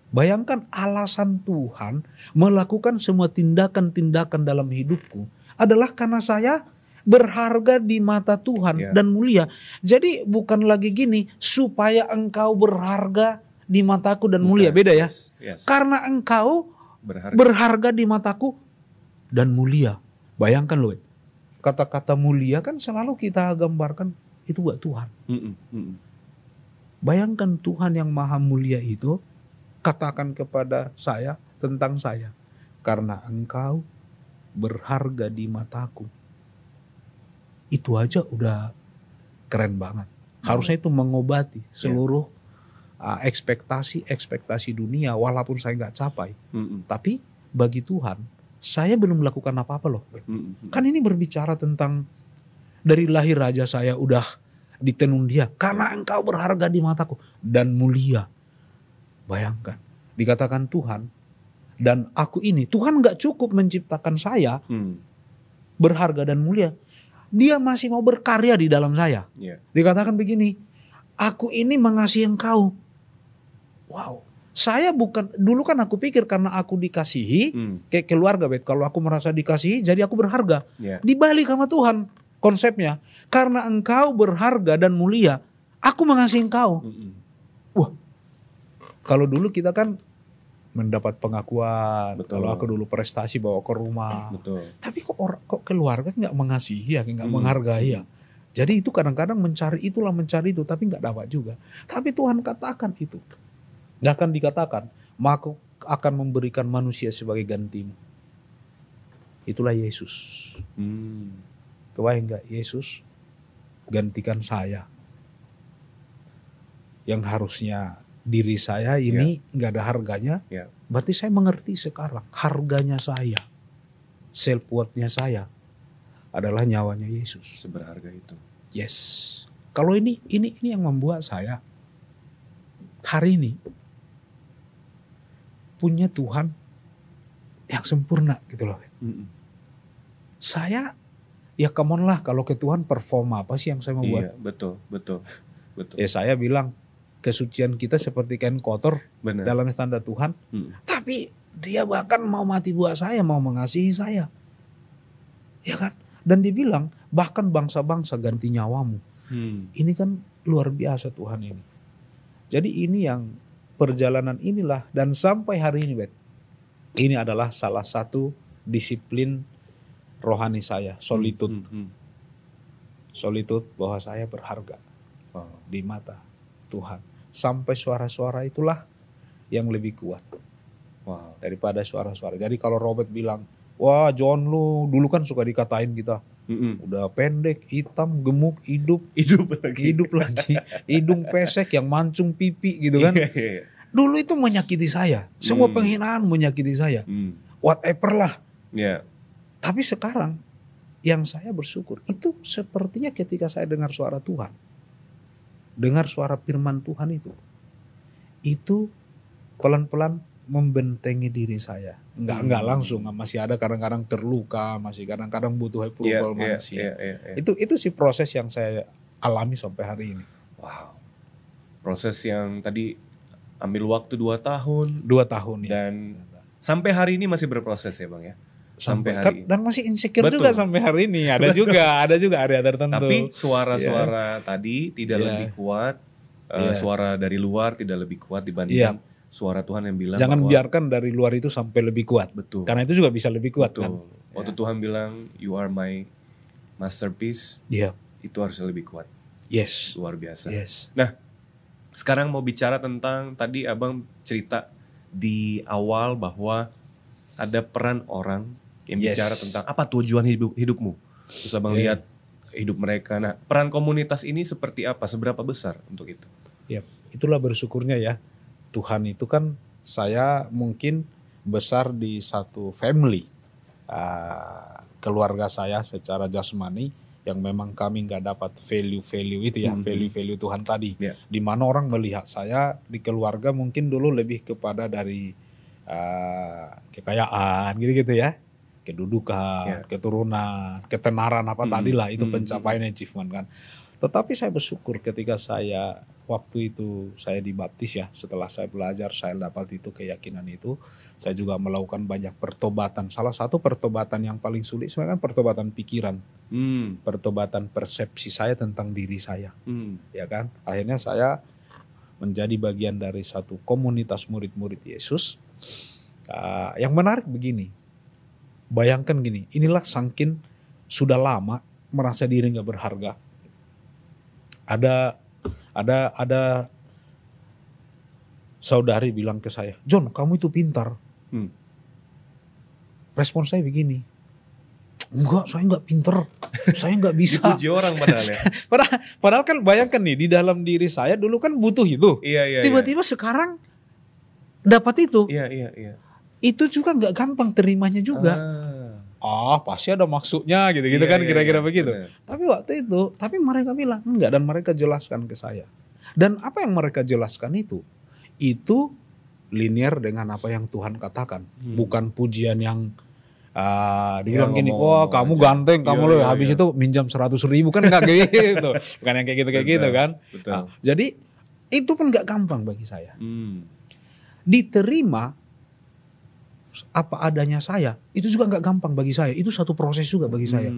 Bayangkan alasan Tuhan melakukan semua tindakan-tindakan dalam hidupku adalah karena saya berharga di mata Tuhan dan mulia. Jadi bukan lagi gini, supaya engkau berharga di mataku dan mulia. Beda ya. Karena engkau berharga di mataku dan mulia. Bayangkan loh, kata-kata mulia kan selalu kita gambarkan itu buat Tuhan. Bayangkan Tuhan yang maha mulia itu katakan kepada saya tentang saya, karena engkau berharga di mataku. Itu aja udah keren banget. Harusnya itu mengobati seluruh ekspektasi dunia, walaupun saya nggak capai. Tapi bagi Tuhan, saya belum melakukan apa-apa loh. Kan ini berbicara tentang dari lahir aja saya udah ditenun dia. Karena engkau berharga di mataku dan mulia. Bayangkan, dikatakan Tuhan, dan aku ini, Tuhan nggak cukup menciptakan saya berharga dan mulia. Dia masih mau berkarya di dalam saya. Dikatakan begini, aku ini mengasihi engkau. Wow. Saya bukan, dulu kan aku pikir karena aku dikasihi, kayak keluarga, kalau aku merasa dikasihi, jadi aku berharga. Dibalik sama Tuhan konsepnya. Karena engkau berharga dan mulia, aku mengasihi engkau. Wah, kalau dulu kita kan mendapat pengakuan. Kalau aku dulu prestasi bawa ke rumah. Tapi kok keluarga nggak mengasihi ya, nggak menghargai ya. Jadi itu kadang-kadang mencari itu, tapi nggak dapat juga. Tapi Tuhan katakan itu. Akan dikatakan, maka akan memberikan manusia sebagai gantimu. Itulah Yesus. Kebayang nggak, Yesus gantikan saya. Yang harusnya diri saya ini nggak ada harganya. Berarti saya mengerti sekarang harganya saya, self worth-nya saya adalah nyawanya Yesus. Seberharga itu. Yes. Kalau ini yang membuat saya hari ini punya Tuhan yang sempurna gitu loh. Saya ya come on lah, kalau ke Tuhan perform apa sih yang saya mau buat? Betul. Ya saya bilang kesucian kita seperti kain kotor dalam standar Tuhan. Tapi dia bahkan mau mati buat saya, mau mengasihi saya. Ya kan? Dan dia bilang, bahkan bangsa-bangsa ganti nyawamu. Ini kan luar biasa Tuhan ini. Jadi ini yang perjalanan inilah, dan sampai hari ini Bet, ini adalah salah satu disiplin rohani saya, solitude. Solitude, bahwa saya berharga di mata Tuhan. Sampai suara-suara itulah yang lebih kuat daripada suara-suara. Jadi kalau Robert bilang, wah John lu dulu kan suka dikatain kita, udah pendek, hitam, gemuk, hidup lagi, hidung pesek yang mancung pipi gitu kan. Dulu itu menyakiti saya, semua penghinaan menyakiti saya, whatever lah. Tapi sekarang yang saya bersyukur itu sepertinya ketika saya dengar suara Tuhan, dengar suara firman Tuhan itu pelan-pelan membentengi diri saya. Enggak langsung, masih ada kadang-kadang terluka, masih kadang-kadang butuh approval manusia. Itu sih proses yang saya alami sampai hari ini. Wow. Proses yang tadi ambil waktu 2 tahun. 2 tahun ya. Dan sampai hari ini masih berproses ya Bang ya. Sampai hari dan masih insecure juga sampai hari ini. Ada juga area tertentu. Tapi suara-suara tadi tidak lebih kuat. Suara dari luar tidak lebih kuat dibandingkan suara Tuhan yang bilang jangan biarkan dari luar itu sampai lebih kuat. Betul. Karena itu juga bisa lebih kuat. Betul. Kan. Waktu Tuhan bilang you are my masterpiece. Itu harus lebih kuat. Yes. Luar biasa. Yes. Nah, sekarang mau bicara tentang tadi Abang cerita di awal bahwa ada peran orang yang bicara tentang apa tujuan hidupmu. Terus Abang lihat hidup mereka. Nah, peran komunitas ini seperti apa? Seberapa besar untuk itu? Itulah bersyukurnya ya. Tuhan itu kan, saya mungkin besar di satu family. Keluarga saya secara jasmani yang memang kami nggak dapat value-value itu ya, value-value Tuhan tadi. Di mana orang melihat saya di keluarga mungkin dulu lebih kepada dari kekayaan gitu-gitu ya. Kedudukan, keturunan, ketenaran apa tadi lah, itu pencapaian achievement kan. Tetapi saya bersyukur ketika saya waktu itu saya dibaptis ya, setelah saya belajar saya dapat itu keyakinan itu, saya juga melakukan banyak pertobatan. Salah satu pertobatan yang paling sulit sebenarnya kan pertobatan pikiran, pertobatan persepsi saya tentang diri saya, ya kan. Akhirnya saya menjadi bagian dari satu komunitas murid-murid Yesus. Yang menarik begini. Bayangkan gini, inilah saking sudah lama merasa diri nggak berharga. Ada saudari bilang ke saya, John, kamu itu pintar. Respon saya begini, enggak, saya nggak pintar, saya nggak bisa. Dipuji orang padahal ya. padahal kan bayangkan nih, di dalam diri saya dulu kan butuh itu. Tiba-tiba sekarang dapat itu. Iya. Itu juga nggak gampang terimanya juga. Pasti ada maksudnya gitu kan, kira-kira begitu. Bener. Tapi waktu itu, mereka bilang enggak, dan mereka jelaskan ke saya. Dan apa yang mereka jelaskan itu linear dengan apa yang Tuhan katakan. Bukan pujian yang dibilang gini, wah kamu ganteng, kamu habis itu minjam 100.000 kan, enggak gitu. Bukan yang kayak gitu kan. Jadi itu pun enggak gampang bagi saya. Diterima apa adanya saya, itu juga nggak gampang bagi saya. Itu satu proses juga bagi saya.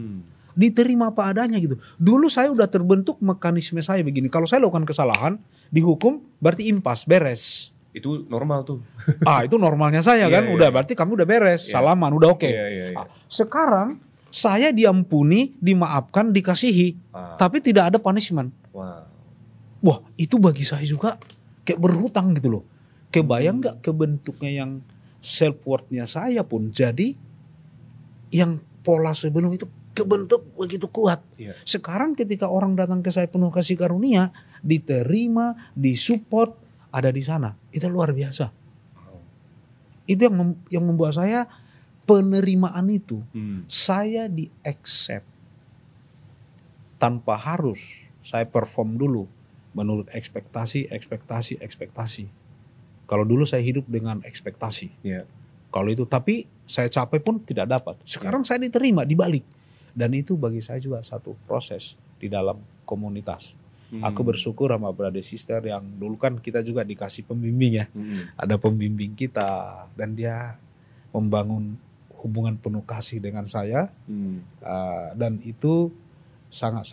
Diterima apa adanya gitu. Dulu saya udah terbentuk mekanisme saya begini. Kalau saya lakukan kesalahan, dihukum, berarti impas, beres. Itu normal tuh. Itu normalnya saya kan. Udah berarti kamu udah beres, salaman, udah oke. Sekarang saya diampuni, dimaafkan, dikasihi, tapi tidak ada punishment. Wah, itu bagi saya juga kayak berhutang gitu loh. Kebayang nggak kebentuknya yang self worth-nya saya pun jadi yang pola sebelum itu kebentuk begitu kuat. Sekarang ketika orang datang ke saya penuh kasih karunia, diterima, disupport, ada di sana, itu luar biasa. Itu yang membuat saya penerimaan itu, saya di-accept tanpa harus saya perform dulu menurut ekspektasi. Kalau dulu saya hidup dengan ekspektasi. Kalau itu, tapi saya capai pun tidak dapat. Sekarang saya diterima, dibalik. Dan itu bagi saya juga satu proses di dalam komunitas. Aku bersyukur sama brother sister yang dulu kan kita juga dikasih pembimbing ya. Ada pembimbing kita dan dia membangun hubungan penuh kasih dengan saya. Dan itu sangat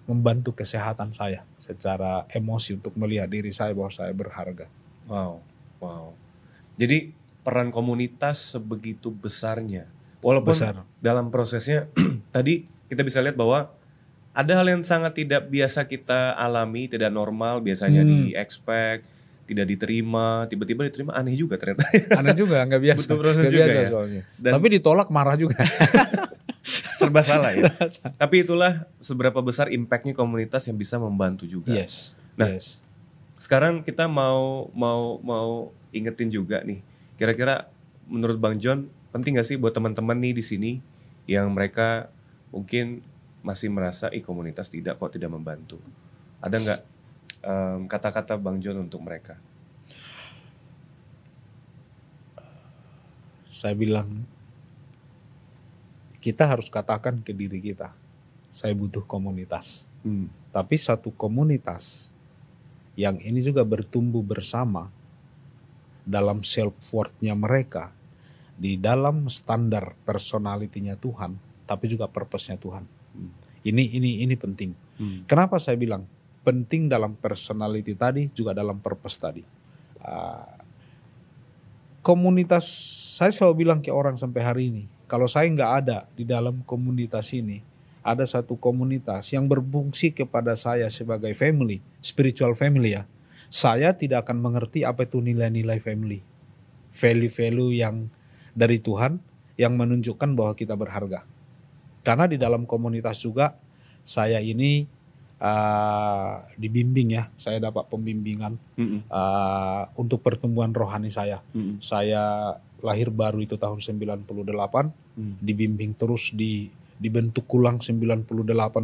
membantu kesehatan saya secara emosi untuk melihat diri saya bahwa saya berharga. Wow. Jadi peran komunitas sebegitu besarnya. Walaupun dalam prosesnya tadi kita bisa lihat bahwa ada hal yang sangat tidak biasa kita alami, tidak normal, biasanya di-expect, tidak diterima, tiba-tiba diterima, aneh juga ternyata. Aneh juga, nggak biasa. Butuh proses nggak juga biasa ya. Soalnya. Tapi ditolak marah juga. Serba salah ya. Tapi itulah seberapa besar impactnya komunitas yang bisa membantu juga. Yes. Nah, sekarang kita mau ingetin juga nih. Kira-kira menurut Bang John penting gak sih buat teman-teman nih di sini yang mereka mungkin masih merasa komunitas tidak membantu. Ada nggak kata-kata Bang John untuk mereka? Saya bilang kita harus katakan ke diri kita, saya butuh komunitas. Tapi satu komunitas yang ini juga bertumbuh bersama dalam self-worth-nya mereka, di dalam standar personality-nya Tuhan, tapi juga purpose-nya Tuhan. Ini penting. Kenapa saya bilang penting dalam personality tadi, juga dalam purpose tadi. Komunitas, saya selalu bilang ke orang sampai hari ini, kalau saya nggak ada di dalam komunitas ini, ada satu komunitas yang berfungsi kepada saya sebagai family, spiritual family ya, saya tidak akan mengerti apa itu nilai-nilai family. Value-value yang dari Tuhan yang menunjukkan bahwa kita berharga. Karena di dalam komunitas juga saya ini dibimbing ya, saya dapat pembimbingan untuk pertumbuhan rohani saya. Saya lahir baru itu tahun 98, dibimbing terus dibentuk ulang 98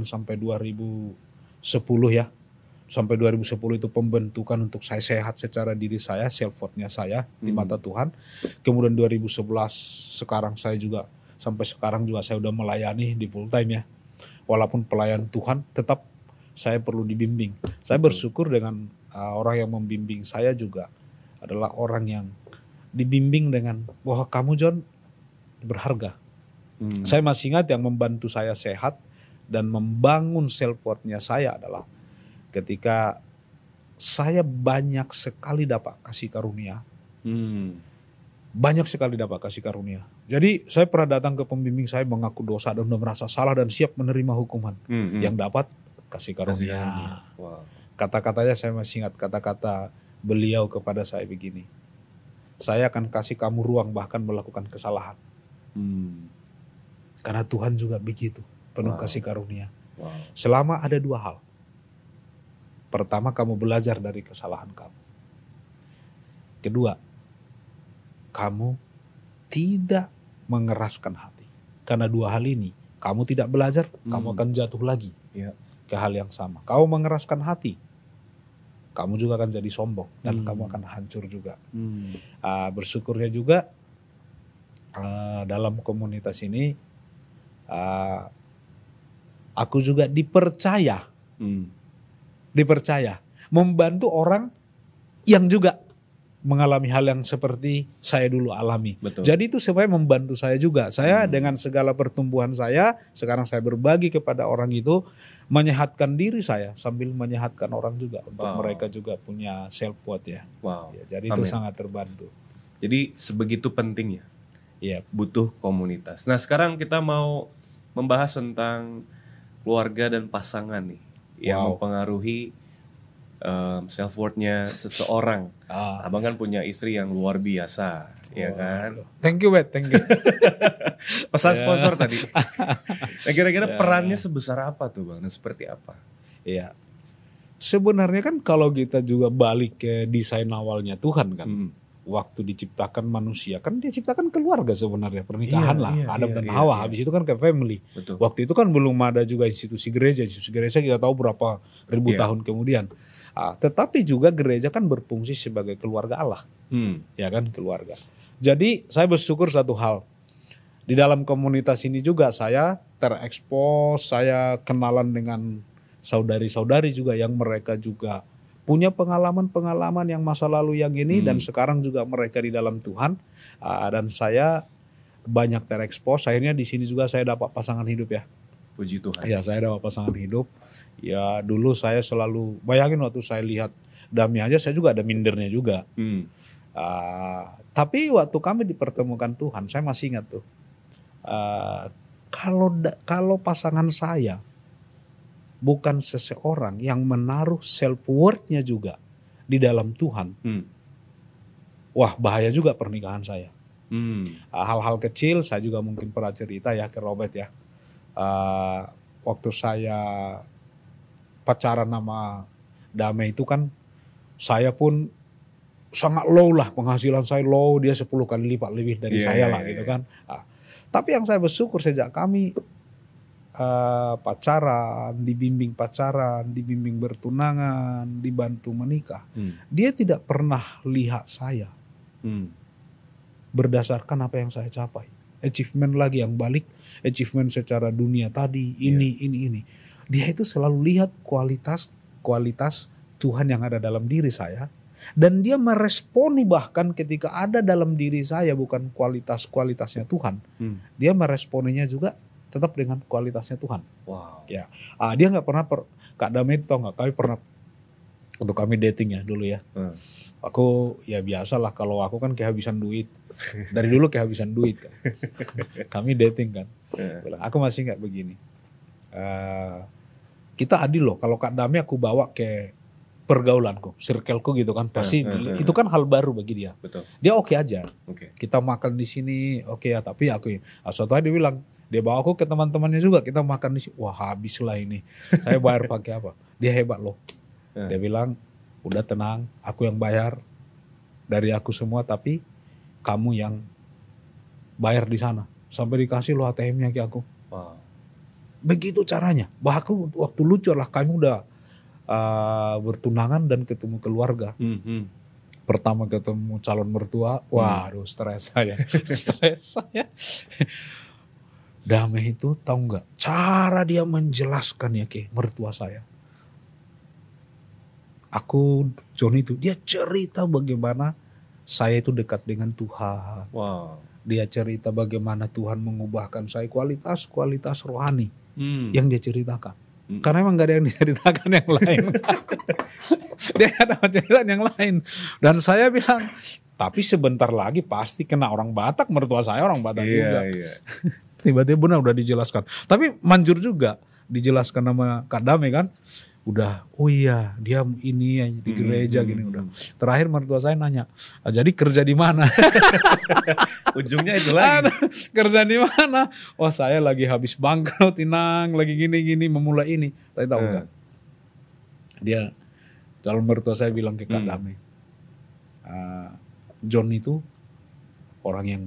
sampai 2010 ya. Sampai 2010 itu pembentukan untuk saya sehat secara diri saya, self-worth-nya saya di mata Tuhan. Kemudian 2011 sekarang saya juga, sampai sekarang juga saya udah melayani di full time ya. Walaupun pelayan Tuhan tetap saya perlu dibimbing. Saya bersyukur dengan orang yang membimbing saya juga adalah orang yang dibimbing dengan bahwa kamu John berharga. Saya masih ingat yang membantu saya sehat dan membangun self-worth-nya saya adalah ketika saya banyak sekali dapat kasih karunia. Banyak sekali dapat kasih karunia. Jadi saya pernah datang ke pembimbing saya mengaku dosa dan udah merasa salah dan siap menerima hukuman. Yang dapat kasih karunia. Wow. Kata-katanya saya masih ingat, kata-kata beliau kepada saya begini. Saya akan kasih kamu ruang bahkan melakukan kesalahan. Karena Tuhan juga begitu, penuh kasih karunia. Selama ada dua hal. Pertama, kamu belajar dari kesalahan kamu. Kedua, kamu tidak mengeraskan hati. Karena dua hal ini, kamu tidak belajar, kamu akan jatuh lagi ke hal yang sama. Kamu mengeraskan hati, kamu juga akan jadi sombong dan kamu akan hancur juga. Bersyukurnya juga dalam komunitas ini, aku juga dipercaya membantu orang yang juga mengalami hal yang seperti saya dulu alami. Betul. Jadi itu sebenarnya membantu saya juga. Saya dengan segala pertumbuhan saya, sekarang saya berbagi kepada orang itu, menyehatkan diri saya sambil menyehatkan orang juga untuk mereka juga punya self-worth ya. Ya, jadi itu sangat terbantu. Jadi sebegitu pentingnya. Iya, butuh komunitas. Nah, sekarang kita mau membahas tentang keluarga dan pasangan nih yang mempengaruhi self-worth-nya seseorang. Abang kan punya istri yang luar biasa, ya kan? Thank you, Bet. Thank you. Pesan sponsor tadi. Nah, kira-kira perannya sebesar apa tuh, Bang? Dan seperti apa? Iya. Sebenarnya kan kalau kita juga balik ke desain awalnya Tuhan kan. Waktu diciptakan manusia, kan dia ciptakan keluarga sebenarnya, pernikahan Adam dan Hawa. Habis itu kan ke family. Betul. Waktu itu kan belum ada juga institusi gereja. Institusi gereja kita tahu berapa ribu tahun kemudian. Tetapi juga gereja kan berfungsi sebagai keluarga Allah. Ya kan, keluarga. Jadi saya bersyukur satu hal. Di dalam komunitas ini juga saya terekspos, saya kenalan dengan saudari-saudari juga yang mereka juga punya pengalaman-pengalaman yang masa lalu yang ini dan sekarang juga mereka di dalam Tuhan. Dan saya banyak terekspos. Akhirnya di sini juga saya dapat pasangan hidup ya. Puji Tuhan. Ya, saya dapat pasangan hidup. Ya, dulu saya selalu bayangin waktu saya lihat Dami aja, saya juga ada mindernya juga. Tapi waktu kami dipertemukan Tuhan, saya masih ingat tuh. Kalau pasangan saya bukan seseorang yang menaruh self worth-nya juga di dalam Tuhan, wah bahaya juga pernikahan saya. Hal-hal kecil saya juga mungkin pernah cerita ya ke Robert ya. Waktu saya pacaran sama Dame itu kan saya pun sangat low lah, penghasilan saya low, dia 10 kali lipat lebih dari saya lah gitu kan. Tapi yang saya bersyukur sejak kami pacaran, dibimbing bertunangan, dibantu menikah, dia tidak pernah lihat saya berdasarkan apa yang saya capai. Achievement lagi yang balik, achievement secara dunia tadi, ini. Dia itu selalu lihat kualitas Tuhan yang ada dalam diri saya. Dan dia meresponi bahkan ketika ada dalam diri saya bukan kualitasnya Tuhan. Dia meresponinya juga tetap dengan kualitasnya Tuhan. Wow. Ya, dia nggak pernah Kak Dame itu tau nggak? Kami pernah untuk kami dating ya dulu ya. Aku ya biasalah kalau aku kan kehabisan duit. Dari dulu kehabisan duit kan. Kami dating kan. Aku masih nggak begini. Kita adil loh. Kalau Kak Dame aku bawa ke pergaulanku, circleku gitu kan, pasti itu kan hal baru bagi dia. Betul. Dia oke aja. Okay. Kita makan di sini oke ya, tapi aku suatu hari dia bilang, dia bawa aku ke teman-temannya juga, kita makan di sini. Wah, habis lah ini. Saya bayar pakai apa? Dia hebat loh. Dia bilang, udah tenang, aku yang bayar dari aku semua, tapi kamu yang bayar di sana. Sampai dikasih loh ATM-nya ke aku. Wow. Begitu caranya. Bahkan waktu lucu lah, kami udah bertunangan dan ketemu keluarga. Pertama ketemu calon mertua, waduh stres saya. Dame itu tahu nggak cara dia menjelaskan ya ke mertua saya. John itu dia cerita bagaimana saya itu dekat dengan Tuhan. Wow. Dia cerita bagaimana Tuhan mengubahkan saya, kualitas rohani yang dia ceritakan. Karena emang gak ada yang diceritakan yang lain. Dia ada cerita yang lain. Dan saya bilang, tapi sebentar lagi pasti kena orang Batak, mertua saya orang Batak juga. Tiba-tiba benar udah dijelaskan. Tapi manjur juga dijelaskan sama Kak Dame kan. Udah, oh iya dia ini di gereja gini udah. Terakhir mertua saya nanya, jadi kerja di mana? Ujungnya itu lagi. Kerja di mana? Oh saya lagi habis bangkrut, Inang, lagi gini-gini memulai ini. Tapi tahu nggak? Dia calon mertua saya bilang ke Kak Dame, John itu orang yang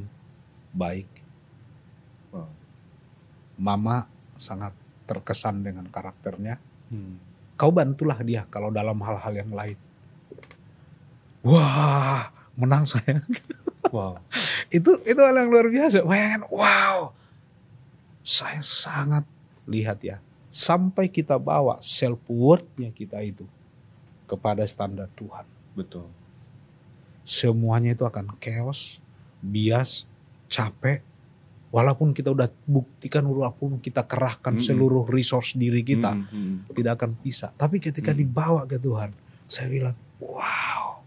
baik. Mama sangat terkesan dengan karakternya. Kau bantulah dia kalau dalam hal-hal yang lain. Wah, menang saya. Wow. Itu hal yang luar biasa. Wow. Saya sangat lihat ya. Sampai kita bawa self worth-nya kita itu kepada standar Tuhan. Betul. Semuanya itu akan chaos, bias, capek. Walaupun kita udah buktikan, walaupun kita kerahkan seluruh resource diri kita, tidak akan bisa. Tapi ketika dibawa ke Tuhan, saya bilang, wow.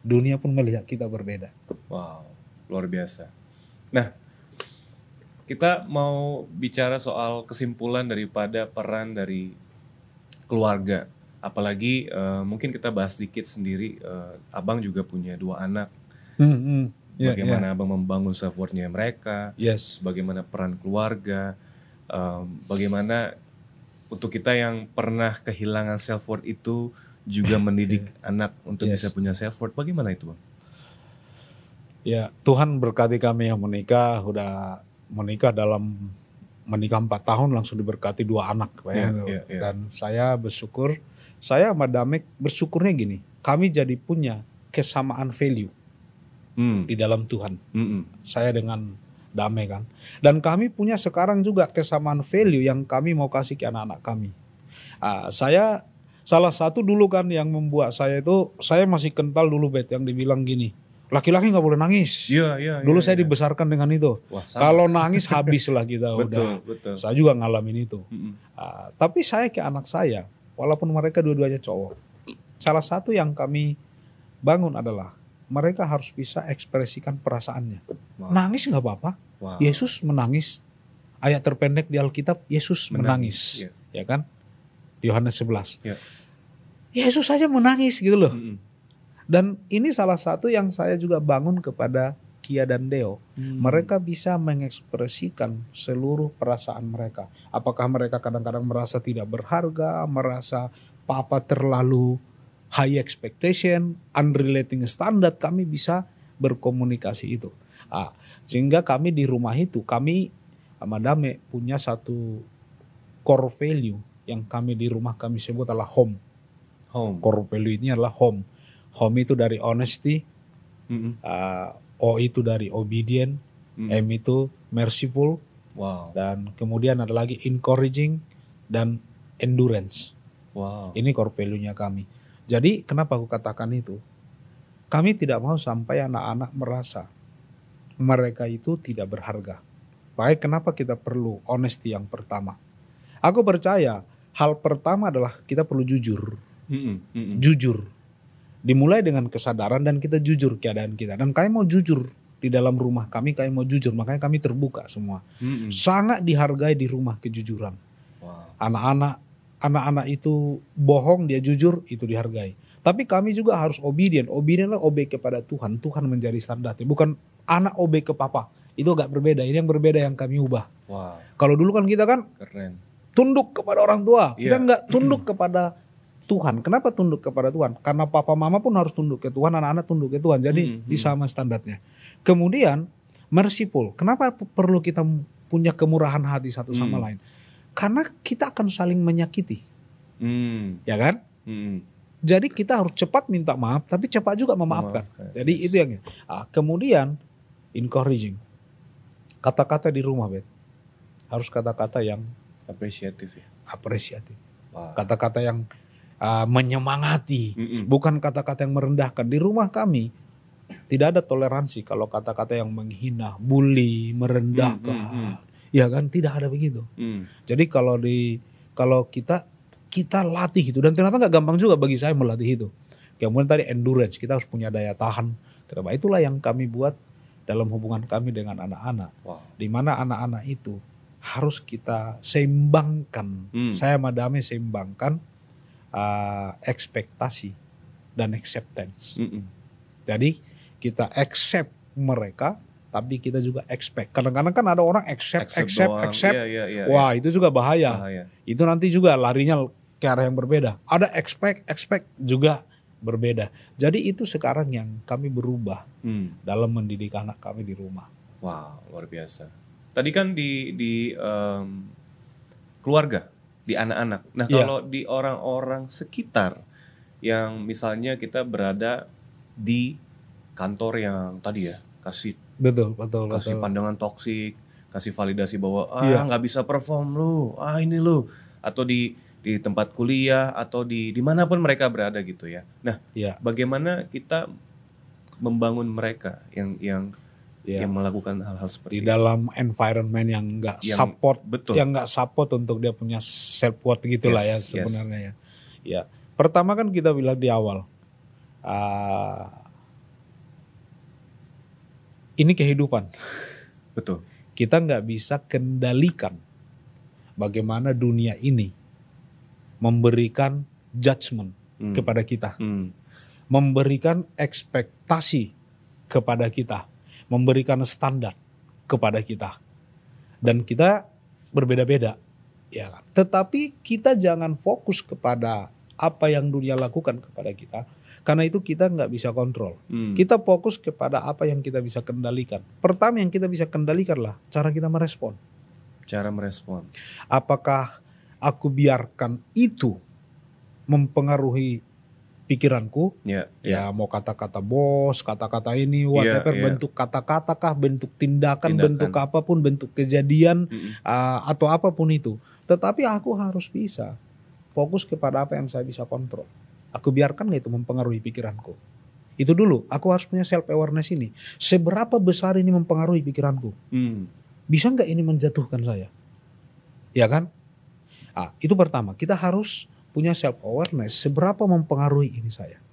Dunia pun melihat kita berbeda. Wow, luar biasa. Nah, kita mau bicara soal kesimpulan daripada peran dari keluarga. Apalagi mungkin kita bahas sedikit sendiri, Abang juga punya 2 anak. Bagaimana Abang membangun self worth-nya mereka, bagaimana peran keluarga, bagaimana untuk kita yang pernah kehilangan self worth itu juga mendidik anak untuk bisa punya self worth. Bagaimana itu, Bang? Ya, Tuhan berkati kami yang menikah, udah menikah 4 tahun langsung diberkati 2 anak. Dan saya bersyukur, saya sama Damek bersyukurnya gini, kami jadi punya kesamaan value. Di dalam Tuhan. Saya dengan Dame kan. Dan kami punya sekarang juga kesamaan value yang kami mau kasih ke anak-anak kami. Saya salah satu dulu kan yang membuat saya itu, saya masih kental dulu Bet yang dibilang gini, laki-laki nggak boleh nangis. Dulu saya dibesarkan dengan itu. Wah, kalau nangis habislah kita udah. Betul. Saya juga ngalamin itu. Tapi saya ke anak saya, walaupun mereka dua-duanya cowok, salah satu yang kami bangun adalah mereka harus bisa ekspresikan perasaannya. Nangis nggak apa-apa. Yesus menangis. Ayat terpendek di Alkitab, Yesus menangis. Ya kan? Di Yohanes 11. Yesus saja menangis gitu loh. Dan ini salah satu yang saya juga bangun kepada Kia dan Deo. Mereka bisa mengekspresikan seluruh perasaan mereka. Apakah mereka kadang-kadang merasa tidak berharga, merasa papa terlalu high expectation, unrelating standard, kami bisa berkomunikasi itu. Sehingga kami di rumah itu, kami Madame punya satu core value yang kami di rumah kami sebut adalah home. Core value ini adalah home. Home itu dari honesty, O itu dari obedient, M itu merciful, dan kemudian ada lagi encouraging dan endurance. Ini core value-nya kami. Jadi kenapa aku katakan itu? Kami tidak mau sampai anak-anak merasa mereka itu tidak berharga. Baik, kenapa kita perlu honesty yang pertama? Aku percaya hal pertama adalah kita perlu jujur. Jujur. Dimulai dengan kesadaran dan kita jujur keadaan kita. Dan kami mau jujur di dalam rumah kami mau jujur. Makanya kami terbuka semua. Sangat dihargai di rumah kejujuran. Anak-anak itu bohong, dia jujur, itu dihargai. Tapi kami juga harus obedient. Obedient adalah obey kepada Tuhan. Tuhan menjadi standarnya. Bukan anak obey ke papa. Itu agak berbeda. Ini yang berbeda yang kami ubah. Kalau dulu kan kita kan tunduk kepada orang tua. Kita nggak tunduk kepada Tuhan. Kenapa tunduk kepada Tuhan? Karena papa mama pun harus tunduk ke Tuhan, anak-anak tunduk ke Tuhan. Jadi sama standarnya. Kemudian merciful. Kenapa perlu kita punya kemurahan hati satu sama lain? Karena kita akan saling menyakiti. Ya kan? Jadi kita harus cepat minta maaf, tapi cepat juga memaafkan. Jadi itu yang. Kemudian encouraging. Kata-kata di rumah, Bet, harus kata-kata yang apresiatif. Kata-kata yang menyemangati, bukan kata-kata yang merendahkan. Di rumah kami tidak ada toleransi kalau kata-kata yang menghina, bully, merendahkan. Ya kan, tidak ada begitu. Jadi kalau kita latih itu, dan ternyata nggak gampang juga bagi saya melatih itu. Kemudian tadi endurance, kita harus punya daya tahan. Ternyata itulah yang kami buat dalam hubungan kami dengan anak-anak. Di mana anak-anak itu harus kita seimbangkan. Saya Madame seimbangkan ekspektasi dan acceptance. Jadi kita accept mereka, tapi kita juga expect. Kadang-kadang kan ada orang accept. Wah, itu juga bahaya. Itu nanti juga larinya ke arah yang berbeda. Ada expect juga berbeda. Jadi itu sekarang yang kami berubah dalam mendidik anak kami di rumah. Wow, luar biasa. Tadi kan di keluarga, di anak-anak. Nah, kalau di orang-orang sekitar yang misalnya kita berada di kantor yang tadi ya, kasih pandangan toksik, kasih validasi bahwa nggak bisa perform lu, ini lu, atau di tempat kuliah atau di dimanapun mereka berada gitu ya. Nah, bagaimana kita membangun mereka yang melakukan hal-hal seperti di dalam environment yang nggak support, yang nggak support untuk dia punya self worth gitulah ya sebenarnya ya. Pertama kan kita bilang di awal, ini kehidupan. Betul. Kita nggak bisa kendalikan bagaimana dunia ini memberikan judgment kepada kita, memberikan ekspektasi kepada kita, memberikan standar kepada kita, dan kita berbeda-beda, ya kan? Tetapi kita jangan fokus kepada apa yang dunia lakukan kepada kita, karena itu kita nggak bisa kontrol. Kita fokus kepada apa yang kita bisa kendalikan. Pertama yang kita bisa kendalikanlah cara kita merespon. Apakah aku biarkan itu mempengaruhi pikiranku? Ya mau kata-kata bos, kata-kata ini, whatever, bentuk kata-kata kah, bentuk tindakan, bentuk apapun, bentuk kejadian, atau apapun itu. Tetapi aku harus bisa fokus kepada apa yang saya bisa kontrol. Aku biarkan gak itu mempengaruhi pikiranku. Itu dulu, aku harus punya self awareness ini. Seberapa besar ini mempengaruhi pikiranku? Bisa gak ini menjatuhkan saya? Ya kan? Itu pertama, kita harus punya self awareness. Seberapa mempengaruhi ini saya?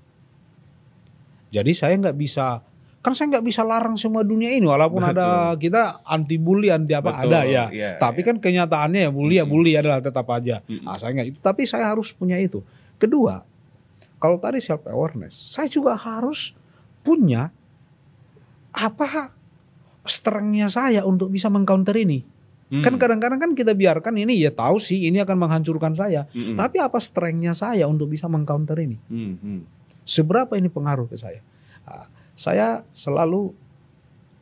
Jadi saya gak bisa, kan saya nggak bisa larang semua dunia ini, walaupun betul. Ada kita anti bully, anti apa betul, ada ya. Yeah, tapi kan kenyataannya ya bully adalah tetap aja. Saya nggak itu, tapi saya harus punya itu. Kedua, kalau tadi self awareness, saya juga harus punya apa strength-nya saya untuk bisa mengcounter ini. Kan kadang-kadang kan kita biarkan ini ya tahu sih ini akan menghancurkan saya. Tapi apa strength-nya saya untuk bisa mengcounter ini? Seberapa ini pengaruh ke saya? Saya selalu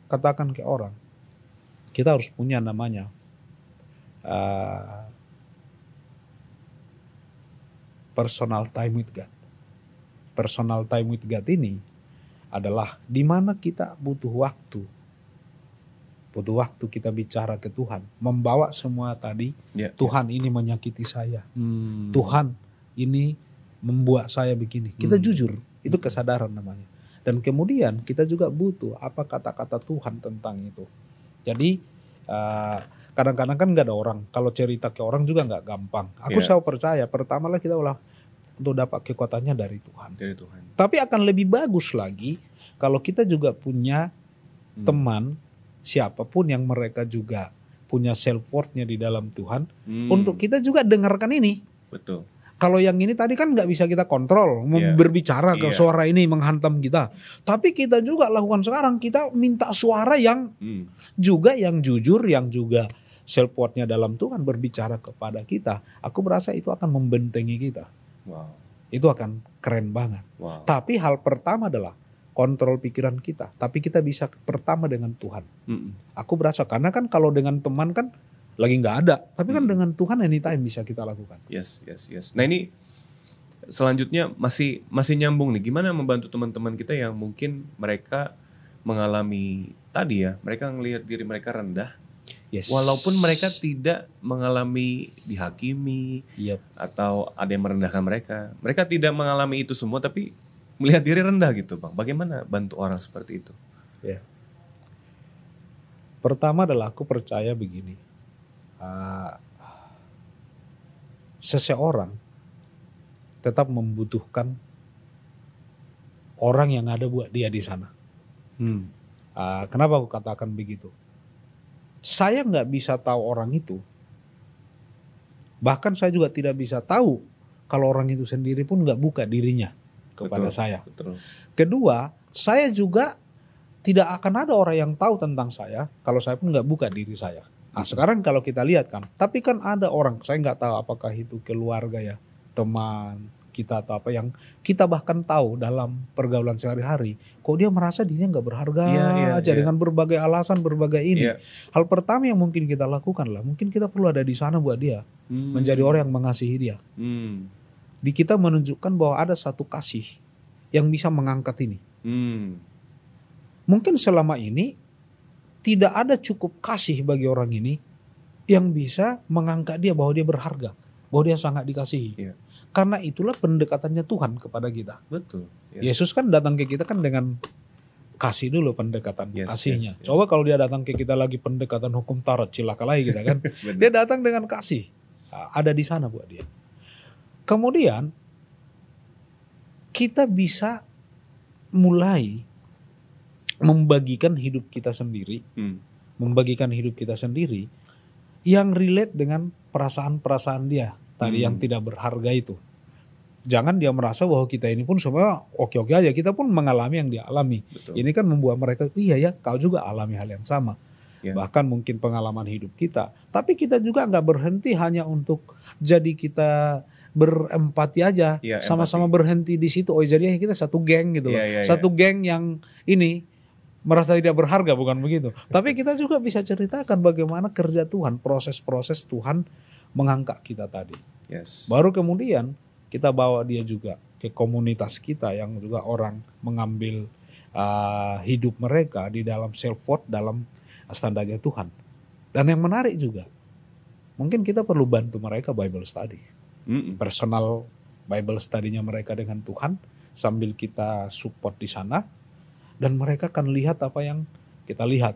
katakan ke orang, kita harus punya namanya personal time with God. Personal time with God ini adalah di mana kita butuh waktu kita bicara ke Tuhan, membawa semua tadi. Tuhan ini menyakiti saya, Tuhan ini membuat saya begini. Kita jujur, itu kesadaran namanya. Dan kemudian kita juga butuh apa kata-kata Tuhan tentang itu. Jadi kadang-kadang kan gak ada orang, kalau cerita ke orang juga gak gampang. Aku selalu percaya, pertamalah kita untuk dapat kekuatannya dari Tuhan. Tapi akan lebih bagus lagi kalau kita juga punya teman, siapapun yang mereka juga punya self worth-nya di dalam Tuhan, untuk kita juga dengarkan ini. Betul. Kalau yang ini tadi kan nggak bisa kita kontrol, berbicara ke suara ini menghantam kita. Tapi kita juga lakukan sekarang, kita minta suara yang juga yang jujur, yang juga self worth-nya dalam Tuhan berbicara kepada kita. Aku berasa itu akan membentengi kita. Wow. Itu akan keren banget. Wow. Tapi hal pertama adalah kontrol pikiran kita. Tapi kita bisa pertama dengan Tuhan. Aku berasa karena kan kalau dengan teman kan lagi nggak ada, tapi kan dengan Tuhan anytime bisa kita lakukan. Yes. Nah ini selanjutnya masih nyambung nih. Gimana membantu teman-teman kita yang mungkin mereka mengalami tadi ya, mereka ngelihat diri mereka rendah, walaupun mereka tidak mengalami dihakimi, atau ada yang merendahkan mereka. Mereka tidak mengalami itu semua, tapi melihat diri rendah gitu, Bang. Bagaimana bantu orang seperti itu? Pertama adalah aku percaya begini. Seseorang tetap membutuhkan orang yang ada buat dia di sana. Kenapa aku katakan begitu? Saya nggak bisa tahu orang itu. Bahkan saya juga tidak bisa tahu kalau orang itu sendiri pun nggak buka dirinya kepada saya. Betul. Kedua, saya juga tidak akan ada orang yang tahu tentang saya kalau saya pun nggak buka diri saya. Sekarang kalau kita lihat kan, tapi kan ada orang, saya nggak tahu apakah itu keluarga ya, teman kita atau apa yang kita bahkan tahu dalam pergaulan sehari-hari, kok dia merasa dirinya nggak berharga aja dengan berbagai alasan, berbagai ini. Hal pertama yang mungkin kita lakukan lah, mungkin kita perlu ada di sana buat dia, menjadi orang yang mengasihi dia. Di kita menunjukkan bahwa ada satu kasih yang bisa mengangkat ini. Mungkin selama ini tidak ada cukup kasih bagi orang ini yang bisa mengangkat dia bahwa dia berharga, bahwa dia sangat dikasihi. Karena itulah pendekatannya Tuhan kepada kita. Betul. Yesus kan datang ke kita kan dengan kasih dulu pendekatan kasihnya. Coba kalau dia datang ke kita lagi pendekatan hukum Taurat, cilaka lagi kita kan. Dia datang dengan kasih. Ada di sana buat dia. Kemudian kita bisa mulai membagikan hidup kita sendiri, yang relate dengan perasaan-perasaan dia tadi yang tidak berharga itu. Jangan dia merasa bahwa kita ini pun semua oke-oke aja, kita pun mengalami yang dia alami. Betul. Ini kan membuat mereka, iya ya kau juga alami hal yang sama. Bahkan mungkin pengalaman hidup kita. Tapi kita juga gak berhenti hanya untuk jadi kita berempati aja, sama-sama berhenti di situ. Oh jadi kita satu geng gitu loh. Satu geng yang ini merasa tidak berharga, bukan begitu. Tapi kita juga bisa ceritakan bagaimana kerja Tuhan, proses-proses Tuhan mengangkat kita tadi. Baru kemudian kita bawa dia juga ke komunitas kita yang juga orang mengambil hidup mereka di dalam self-worth, dalam standarnya Tuhan. Dan yang menarik juga, mungkin kita perlu bantu mereka Bible study. personal Bible study-nya mereka dengan Tuhan sambil kita support di sana, dan mereka akan lihat apa yang kita lihat,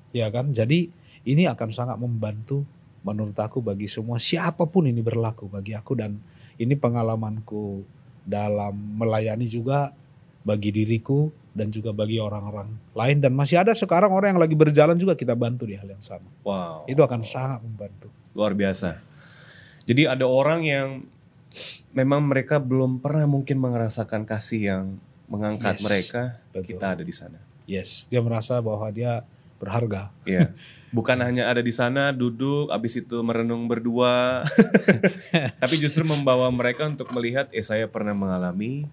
ya kan? Jadi ini akan sangat membantu menurut aku bagi semua, siapapun ini berlaku bagi aku, dan ini pengalamanku dalam melayani juga bagi diriku dan juga bagi orang-orang lain, dan masih ada sekarang orang yang lagi berjalan juga kita bantu di hal yang sama. Wow. Itu akan sangat membantu. Luar biasa. Jadi ada orang yang memang mereka belum pernah mungkin merasakan kasih yang mengangkat mereka, betul. Kita ada di sana. Yes, dia merasa bahwa dia berharga. Iya. Bukan hanya ada di sana duduk, abis itu merenung berdua, tapi justru membawa mereka untuk melihat, saya pernah mengalami,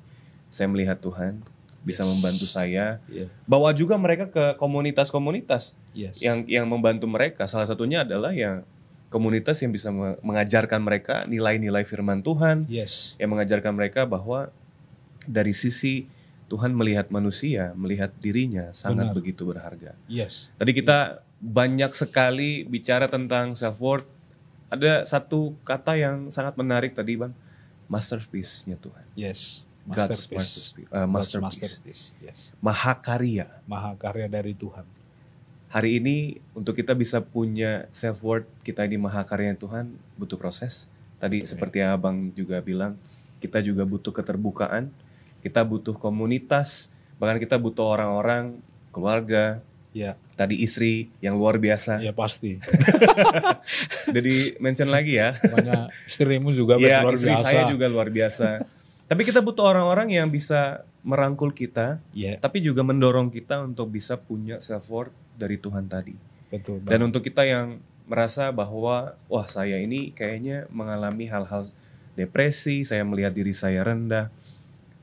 saya melihat Tuhan bisa membantu saya. Bawa juga mereka ke komunitas-komunitas yang membantu mereka. Salah satunya adalah yang komunitas yang bisa mengajarkan mereka nilai-nilai firman Tuhan, yang mengajarkan mereka bahwa dari sisi Tuhan melihat manusia, melihat dirinya sangat begitu berharga. Tadi kita banyak sekali bicara tentang self worth. Ada satu kata yang sangat menarik tadi, Bang, masterpiece-nya Tuhan. Masterpiece. Mahakarya. Mahakarya dari Tuhan. Hari ini untuk kita bisa punya self worth kita ini mahakarya Tuhan butuh proses. Tadi seperti yang Abang juga bilang, kita juga butuh keterbukaan, kita butuh komunitas, bahkan kita butuh orang-orang, keluarga, tadi istri yang luar biasa. Ya pasti. Jadi mention lagi ya. Makanya istrimu juga luar istri biasa. Saya juga luar biasa. Tapi kita butuh orang-orang yang bisa merangkul kita, tapi juga mendorong kita untuk bisa punya self worth dari Tuhan tadi. Betul. Dan untuk kita yang merasa bahwa, wah saya ini kayaknya mengalami hal-hal depresi, saya melihat diri saya rendah,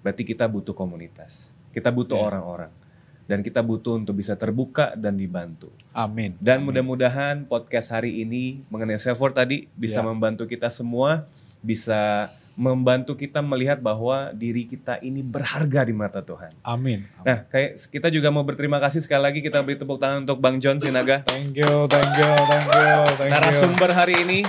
berarti kita butuh komunitas, kita butuh orang-orang, dan kita butuh untuk bisa terbuka dan dibantu. Amin. Dan mudah-mudahan podcast hari ini mengenai self worth tadi bisa membantu kita semua, bisa membantu kita melihat bahwa diri kita ini berharga di mata Tuhan. Amin. Nah, kayak kita juga mau berterima kasih sekali lagi, kita beri tepuk tangan untuk Bang John Sinaga. Thank you. Narasumber hari ini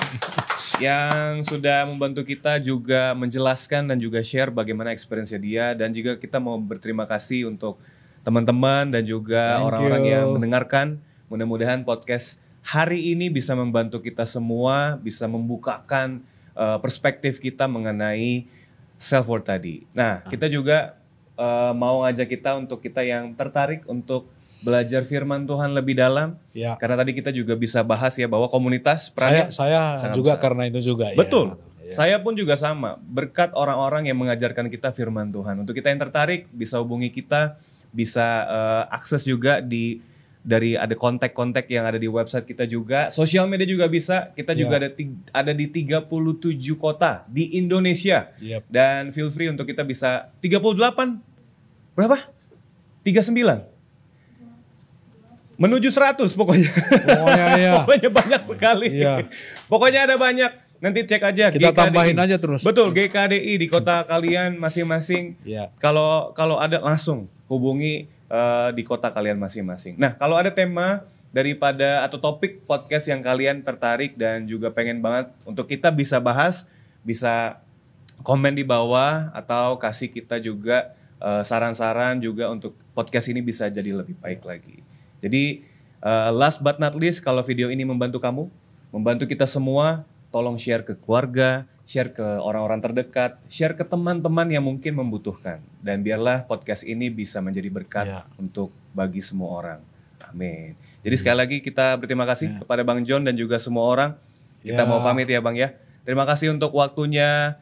yang sudah membantu kita juga menjelaskan dan juga share bagaimana experience-nya dia, dan juga kita mau berterima kasih untuk teman-teman dan juga orang-orang yang mendengarkan. Mudah-mudahan podcast hari ini bisa membantu kita semua, bisa membukakan perspektif kita mengenai self worth tadi. Nah, kita juga mau ngajak kita untuk kita yang tertarik untuk belajar firman Tuhan lebih dalam. Karena tadi kita juga bisa bahas ya bahwa komunitas perannya saya juga besar. Karena itu juga. Betul. Saya pun juga sama. Berkat orang-orang yang mengajarkan kita firman Tuhan. Untuk kita yang tertarik bisa hubungi kita, bisa akses juga dari ada kontak-kontak yang ada di website kita juga. Sosial media juga bisa. Kita juga ada di 37 kota di Indonesia. Dan feel free untuk kita bisa 38. Berapa? 39. Menuju 100 pokoknya. Pokoknya banyak sekali. Pokoknya ada banyak. Nanti cek aja. Kita GKDI. Tambahin aja terus. Betul, GKDI di kota kalian masing-masing. Kalau ada langsung hubungi di kota kalian masing-masing. Nah, kalau ada tema daripada atau topik podcast yang kalian tertarik dan juga pengen banget untuk kita bisa bahas, bisa komen di bawah atau kasih kita juga saran-saran juga untuk podcast ini bisa jadi lebih baik lagi. Jadi last but not least, kalau video ini membantu kamu, membantu kita semua, tolong share ke keluarga, share ke orang-orang terdekat, share ke teman-teman yang mungkin membutuhkan. Dan biarlah podcast ini bisa menjadi berkat untuk bagi semua orang. Amin. Jadi sekali lagi kita berterima kasih kepada Bang John dan juga semua orang. Kita mau pamit ya Bang ya. Terima kasih untuk waktunya.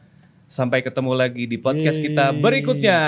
Sampai ketemu lagi di podcast kita berikutnya.